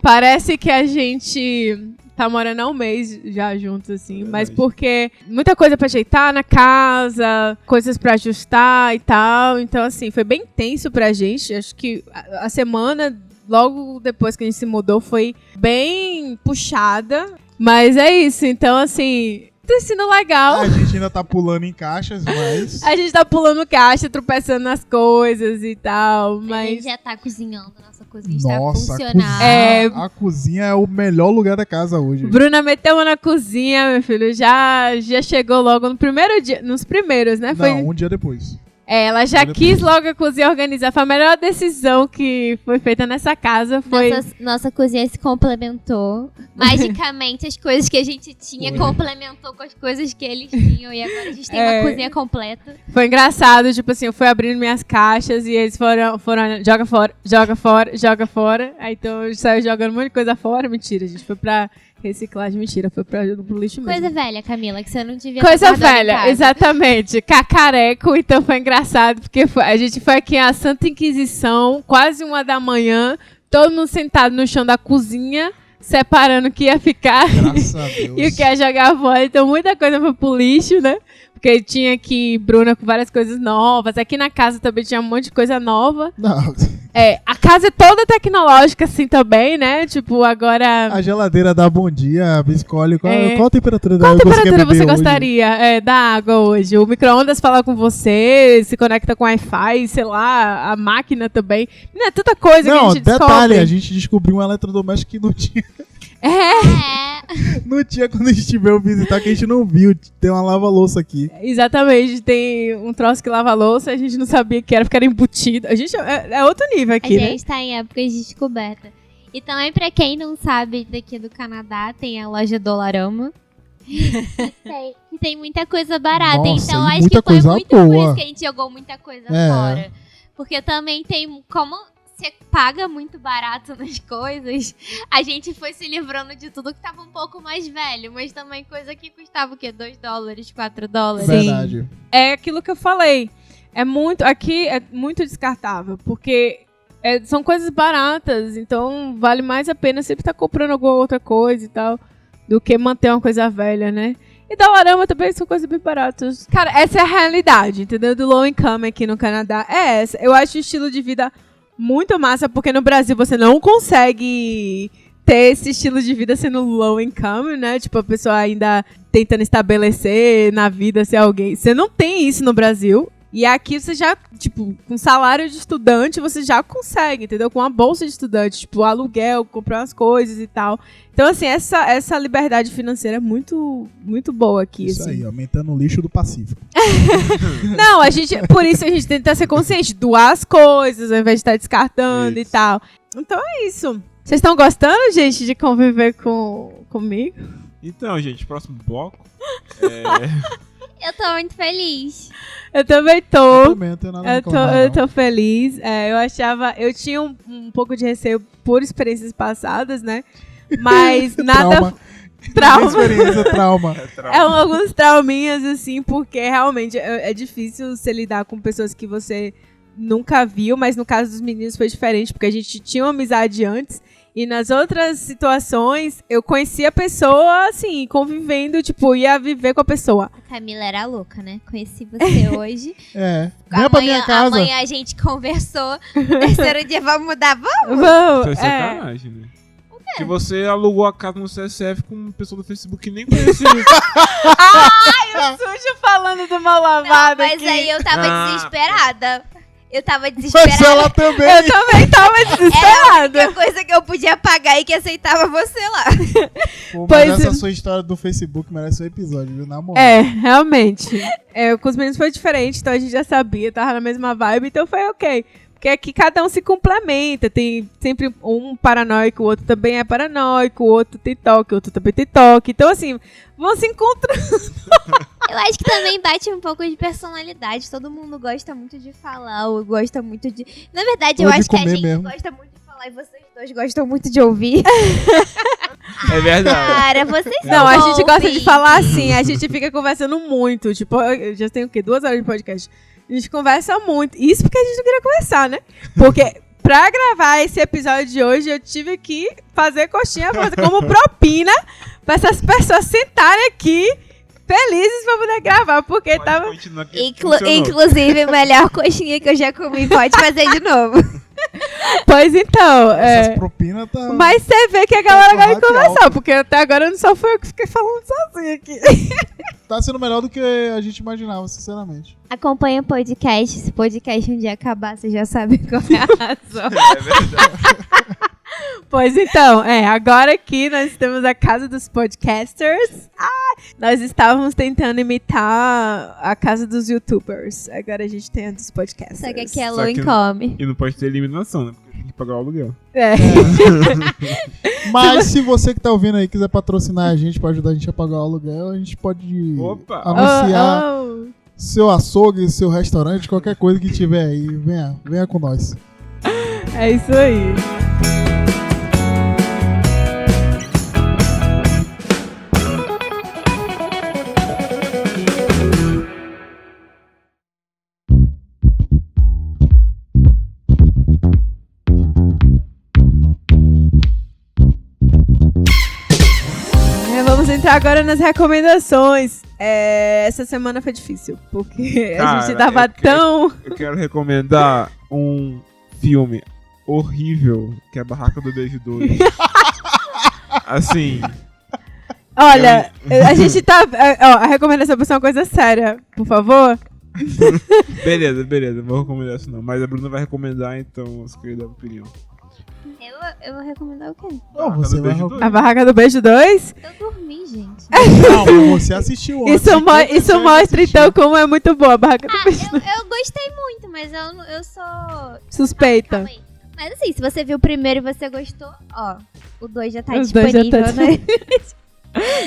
Parece que a gente tá morando há um mês já juntos, assim, mas Verdade. porque muita coisa pra ajeitar na casa, coisas pra ajustar e tal, então assim, foi bem tenso pra gente, acho que a semana, logo depois que a gente se mudou, foi bem puxada, mas é isso, então assim, tá sendo legal. A gente ainda tá pulando em caixas, mas... A gente tá pulando caixa, tropeçando nas coisas e tal, A gente mas... já tá cozinhando, nossa cozinha Nossa, está a funcionando. cozinha, a cozinha é o melhor lugar da casa hoje. Bruna meteu na cozinha, meu filho, já chegou logo no primeiro dia, nos primeiros, né? Foi, Não, um dia depois. ela já quis logo a cozinha organizar, foi a melhor decisão que foi feita nessa casa, foi... Nossa cozinha se complementou. Magicamente, as coisas que a gente tinha Foi. complementou com as coisas que eles tinham. E agora a gente tem uma cozinha completa. Foi engraçado, tipo assim, eu fui abrindo minhas caixas e eles foram joga fora, joga fora, joga fora. Aí então eu saí jogando um monte de coisa fora. Mentira, gente, foi pra reciclagem, mentira, foi pro lixo mesmo. Coisa velha, Camila, que você não devia Coisa ter guardado em velha, casa. exatamente. Cacareco, então foi engraçado, porque a gente foi aqui à Santa Inquisição, quase 1 da manhã, todo mundo sentado no chão da cozinha, separando o que ia ficar Graças a Deus. e o que ia jogar fora. Então muita coisa foi pro lixo, né? Porque tinha aqui Bruna com várias coisas novas. Aqui na casa também tinha um monte de coisa nova. Não, A casa é toda tecnológica, assim, também, né? Tipo, agora... a geladeira dá bom dia, escolhe qual a temperatura da Qual água que você quer temperatura beber você hoje. gostaria da água hoje? O micro-ondas fala com você, se conecta com Wi-Fi, sei lá, a máquina também. Não é tanta coisa que a Não, gente detalhe, descobre. a gente descobriu um eletrodoméstico que não tinha, É, não tinha quando a gente veio visitar, que a gente não viu. Tem uma lava-louça aqui. Exatamente, tem um troço que lava a louça, a gente não sabia que era, porque era embutido. A gente é outro nível a aqui, né? gente tá em épocas de descoberta. E também, pra quem não sabe, daqui do Canadá, tem a loja Dolarama. E tem muita coisa barata. Nossa, então, e acho muita que foi coisa muito por boa. isso que a gente jogou muita coisa É. fora. Porque também tem... Como você paga muito barato nas coisas, a gente foi se livrando de tudo que tava um pouco mais velho. Mas também coisa que custava o quê? $2, $4. Sim. Verdade. É aquilo que eu falei. Aqui é muito descartável, porque são coisas baratas, então vale mais a pena sempre estar comprando alguma outra coisa e tal, do que manter uma coisa velha, né? E Dollarama também são coisas bem baratas. Cara, essa é a realidade, entendeu? Do low income aqui no Canadá. É essa. Eu acho o estilo de vida muito massa, porque no Brasil você não consegue ter esse estilo de vida sendo low income, né? Tipo, a pessoa ainda tentando estabelecer na vida ser alguém. Você não tem isso no Brasil. E aqui você já, tipo, com salário de estudante, você já consegue, entendeu? Com a bolsa de estudante, tipo, aluguel, comprar umas coisas e tal. Então, assim, essa liberdade financeira é muito, muito boa aqui, Isso assim. aí, aumentando o lixo do Pacífico. Não, por isso a gente tenta ser consciente, doar as coisas, ao invés de estar descartando e Isso. tal. Então é isso. Vocês estão gostando, gente, de conviver comigo? Então, gente, próximo bloco. Eu tô muito feliz. Eu também Eu tô. também não tenho nada a reclamar, Eu não. tô feliz. Eu tinha um pouco de receio por experiências passadas, né? Mas nada. Trauma. Experiência, trauma. Alguns trauminhas, assim, porque realmente é difícil você lidar com pessoas que você nunca viu, mas no caso dos meninos foi diferente, porque a gente tinha uma amizade antes E nas outras situações, eu conhecia a pessoa, assim, convivendo, tipo, ia viver com a pessoa. A Camila era louca, né? Conheci você hoje. Venha pra minha casa. Amanhã a gente conversou. No terceiro dia, vamos mudar? Vamos. Vamos, Isso é sacanagem, né? Que você alugou a casa no CSF com uma pessoa do Facebook que nem conhecia. Ai, o sujo falando do mal lavado Mas aqui. aí eu tava desesperada. Eu tava Mas desesperada. ela também. Eu também tava Era a desesperada. única coisa que eu podia pagar e que aceitava você lá. Pô, Pois mas essa é. sua história do Facebook merece um episódio, viu? Na moral. É, realmente. Com os meninos foi diferente, então a gente já sabia, tava na mesma vibe, então foi ok. Porque aqui cada um se complementa, tem sempre um paranoico, o outro também é paranoico, o outro tem toque, o outro também tem toque. Então, assim, vão se encontrando. Eu acho que também bate um pouco de personalidade. Todo mundo gosta muito de falar, ou gosta muito de... Na verdade, eu Ou de acho que a comer gente mesmo. gosta muito de falar e vocês dois gostam muito de ouvir. É verdade. Cara, vocês Não, a gente gosta de ouvem. falar assim, a gente fica conversando muito. Tipo, eu já tenho o quê? 2 horas de podcast. A gente conversa muito. Isso porque a gente não queria conversar, né? Porque pra gravar esse episódio de hoje, eu tive que fazer coxinha como propina pra essas pessoas sentarem aqui felizes pra poder gravar. Porque Pode tava... continuar que funcionou. Inclusive, a melhor coxinha que eu já comi. Pode fazer de novo. Pois então, Essas propinas tá... Mas você vê que a galera Tá gosta de é com conversar, porque até agora não só foi eu que fiquei falando sozinha aqui. tá sendo melhor do que a gente imaginava, sinceramente. Acompanha o podcast. Se o podcast um dia acabar, você já sabe qual é a razão. É verdade. Pois então, agora aqui nós temos a casa dos podcasters. Nós estávamos tentando imitar a casa dos youtubers. Agora a gente tem a dos podcasters. Só que aqui é Só low que- income. E não pode ter eliminação, né? Porque tem que pagar o aluguel. É. Mas se você que tá ouvindo aí quiser patrocinar a gente pra ajudar a gente a pagar o aluguel, a gente pode Opa! anunciar Oh, seu açougue, seu restaurante, qualquer coisa que tiver aí. Venha com nós. é isso aí. Vamos entrar agora nas recomendações. Essa semana foi difícil, porque a Cara, gente tava tão... Eu quero recomendar um filme horrível, que é a Barraca do Beijo 2. Assim, Olha, a gente tá... a recomendação vai ser uma coisa séria, por favor. beleza, vou recomendar isso não. Mas a Bruna vai recomendar, então você queria dar opinião. Eu vou recomendar o quê? Não, você vai... A Barraca do Beijo 2. Eu dormi, gente. Não, mas você assistiu antes. Isso mostra, então, como é muito boa a Barraca do Beijo 2. Eu gostei muito, mas eu sou... Suspeita. Calma aí. Mas assim, se você viu o primeiro e você gostou, ó, o 2 já tá Os dois já disponível, tá né?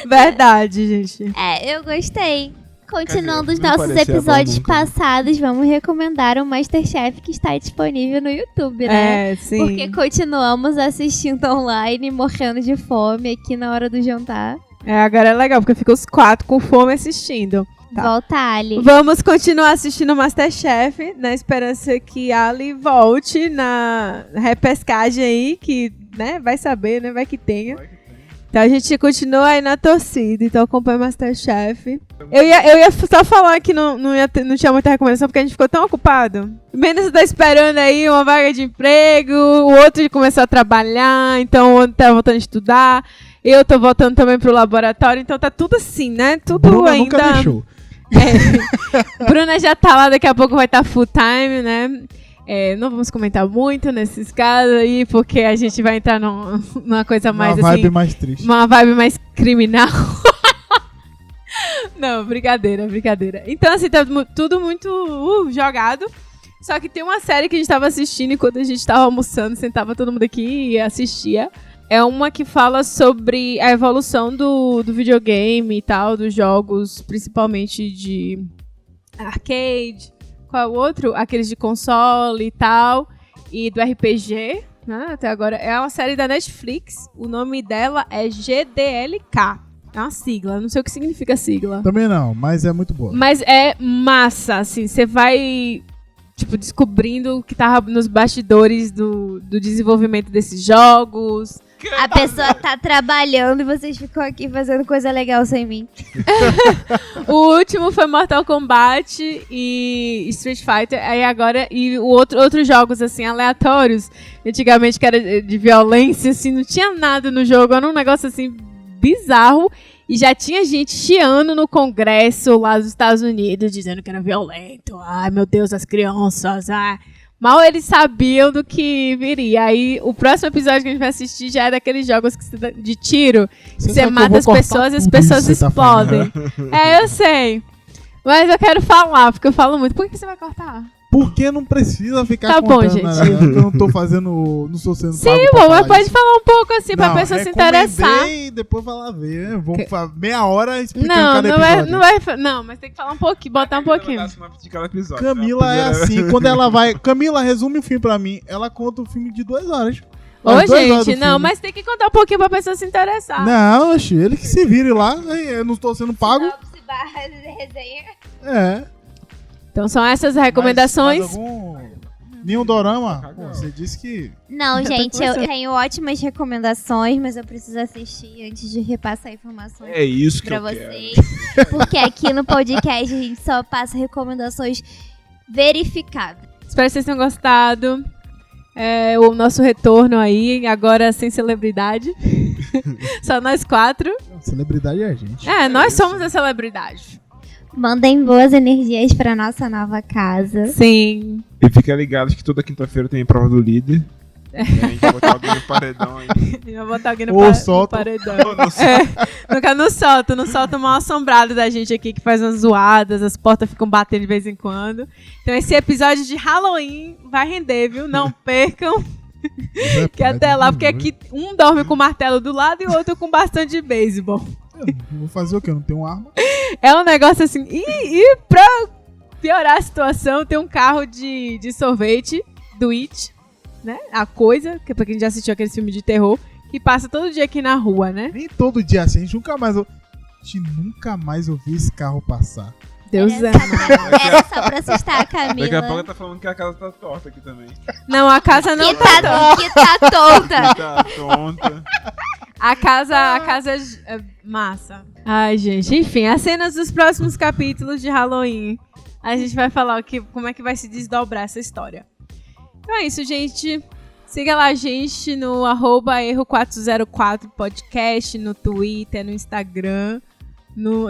Verdade, gente. Eu gostei. Continuando os não nossos parecia bom episódios nunca. passados, vamos recomendar o Masterchef que está disponível no YouTube, né? Sim. Porque continuamos assistindo online, morrendo de fome aqui na hora do jantar. Agora é legal, porque fica os 4 com fome assistindo. Tá. Volta, Ali. Vamos continuar assistindo o Masterchef, na esperança que Ali volte na repescagem aí, que, né, vai saber, né, vai que tenha. Então a gente continua aí na torcida, então acompanha o Masterchef. Eu ia só falar que não tinha muita recomendação, porque a gente ficou tão ocupado. O Mendes tá esperando aí uma vaga de emprego, o outro começou a trabalhar, então o outro tá voltando a estudar. Eu tô voltando também pro laboratório, então tá tudo assim, né? Tudo Bruna ainda... nunca deixou. Bruna já tá lá, daqui a pouco vai estar full time, né? Não vamos comentar muito nesses casos aí, porque a gente vai entrar numa coisa mais Uma vibe assim, mais triste. uma vibe mais criminal. Não, brincadeira. Então, assim, tá tudo muito jogado. Só que tem uma série que a gente tava assistindo enquanto a gente tava almoçando, sentava todo mundo aqui e assistia. É uma que fala sobre a evolução do videogame e tal, dos jogos, principalmente de arcade. Qual é o outro? Aqueles de console e tal. E do RPG, né? Até agora. É uma série da Netflix. O nome dela é GDLK. É uma sigla. Não sei o que significa sigla. Também não, mas é muito boa. Mas é massa, assim. Você vai tipo, descobrindo o que tava nos bastidores do desenvolvimento desses jogos. A pessoa tá trabalhando e vocês ficam aqui fazendo coisa legal sem mim. O último foi Mortal Kombat e Street Fighter. Aí agora, e outros jogos, assim, aleatórios. Antigamente, que era de violência, assim, não tinha nada no jogo. Era um negócio, assim, bizarro. E já tinha gente chiando no Congresso lá dos Estados Unidos, dizendo que era violento. Ai, meu Deus, as crianças, ai... Mal eles sabiam do que viria. Aí, o próximo episódio que a gente vai assistir já é daqueles jogos de tiro. Você mata as pessoas e as pessoas explodem. Eu sei. Mas eu quero falar, porque eu falo muito. Por que você vai cortar? Porque não precisa ficar tá contando, bom, gente. Né? Eu não tô fazendo... Não sou sendo Sim, pago pra bom, falar mas pode isso. falar um pouco assim pra pessoa se interessar. E depois vai lá ver. Vamos falar meia hora explicando Não, cada não episódio. não, mas tem que falar um pouquinho, botar um pouquinho. Camila é assim, quando ela vai... Camila resume o filme pra mim, ela conta o filme de 2 horas. Ô, As 2 horas gente, do não, filme. mas tem que contar um pouquinho pra pessoa se interessar. Não, oxe, ele que se vire lá, eu não tô sendo pago. Resenha. É. Então são essas recomendações. Mais algum... Nenhum dorama? Pô, você disse que... Não, Já tá gente, eu começando. tenho ótimas recomendações, mas eu preciso assistir antes de repassar informações É isso que pra eu quero. vocês. Porque aqui no podcast a gente só passa recomendações verificadas. Espero que vocês tenham gostado. O nosso retorno aí, agora sem celebridade. Só nós 4. Celebridade é a gente. Nós somos a celebridade. Mandem boas energias pra nossa nova casa. Sim. E fica ligado que toda quinta-feira tem prova do líder. E a gente vai botar alguém no paredão aí. Eu vou botar alguém no, Ou no solta. paredão. Não Nunca não solta o mal assombrado da gente aqui que faz umas zoadas, as portas ficam batendo de vez em quando. Então esse episódio de Halloween vai render, viu? Não percam. Que até lá, porque aqui um dorme com o martelo do lado e o outro com bastante de beisebol. Eu vou fazer o quê? Eu não tenho arma? É um negócio assim. E pra piorar a situação, tem um carro de sorvete do It, né? A coisa, que é pra quem já assistiu aquele filme de terror, que passa todo dia aqui na rua, né? Nem todo dia assim, a gente nunca mais ouviu esse carro passar. Deus Era é. era só pra assustar a Camila. Daqui a pouco tá falando que a casa tá torta aqui também. Não, a casa não Que tá. tá tonta. Tá tonta. A casa é massa. Ai, gente. Enfim, as cenas dos próximos capítulos de Halloween. A gente vai falar como é que vai se desdobrar essa história. Então é isso, gente. Siga lá a gente no @erro404podcast, no Twitter, no Instagram.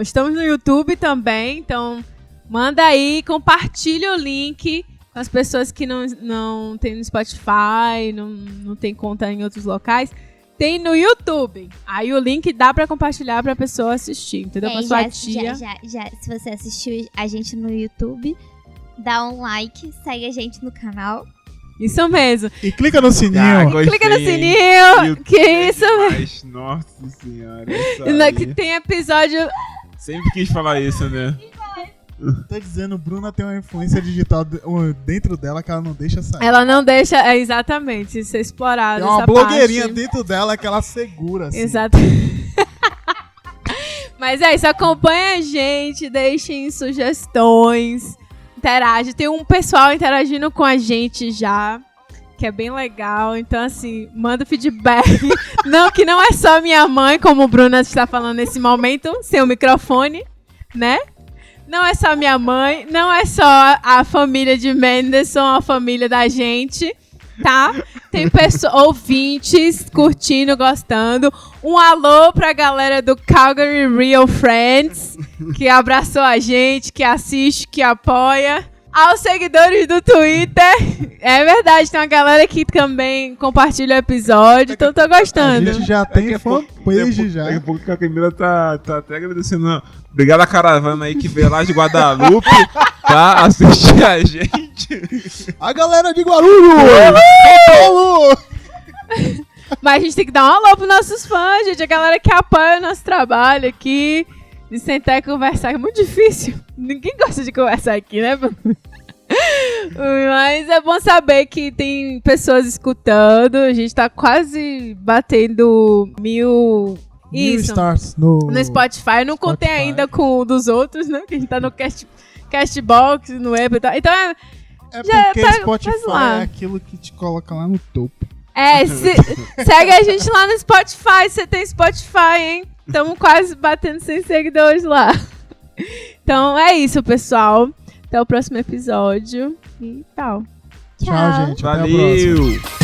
Estamos no YouTube também, então manda aí, compartilha o link com as pessoas que não tem no Spotify, não tem conta em outros locais. Tem no YouTube. Aí o link dá pra compartilhar pra pessoa assistir, entendeu? Com a sua tia. Já, se você assistiu a gente no YouTube, dá um like, segue a gente no canal. Isso mesmo. E clica no sininho. Gostei, Clica no hein? sininho. YouTube Que é isso, velho. demais. Nossa senhora. Essa Que aí. tem episódio. Sempre quis falar isso, né? Tô dizendo, Bruna tem uma influência digital dentro dela que ela não deixa sair. Ela não deixa. Exatamente, ser explorada. Tem uma essa blogueirinha parte. dentro dela que ela segura, assim. Exato. Mas é isso, acompanha a gente, deixem sugestões, interage. Tem um pessoal interagindo com a gente já, que é bem legal. Então, assim, manda feedback. Não, que não é só minha mãe, como o Bruna está falando nesse momento, sem o microfone, né? Não é só minha mãe, não é só a família de Menderson, a família da gente, tá? Tem ouvintes curtindo, gostando. Um alô pra galera do Calgary Real Friends, que abraçou a gente, que assiste, que apoia. Aos seguidores do Twitter. É verdade, tem uma galera que também compartilha o episódio, então tô A gostando. gente já Daqui tem a pouco- fanpage já. Daqui a pouco a Camila tá até agradecendo. Obrigado a caravana aí que veio lá de Guadalupe, tá? Assistir a gente. A galera de Guarulhos! São Paulo! Mas a gente tem que dar um alô pros nossos fãs, gente. A galera que apoia o nosso trabalho aqui. De sentar e conversar é muito difícil. Ninguém gosta de conversar aqui, né? Mas é bom saber que tem pessoas escutando. A gente tá quase batendo 1000... New Isso. Stars no No Spotify. Eu não contei Spotify. ainda com o dos outros, né? Que a gente tá no Castbox, no Apple e tal. Então É Já porque tá- Spotify faz lá. é aquilo que te coloca lá no topo. Segue a gente lá no Spotify. Você tem Spotify, hein? Estamos quase batendo 100 seguidores lá. Então é isso, pessoal. Até o próximo episódio. E tal. Tchau, gente. Até a próxima. Valeu!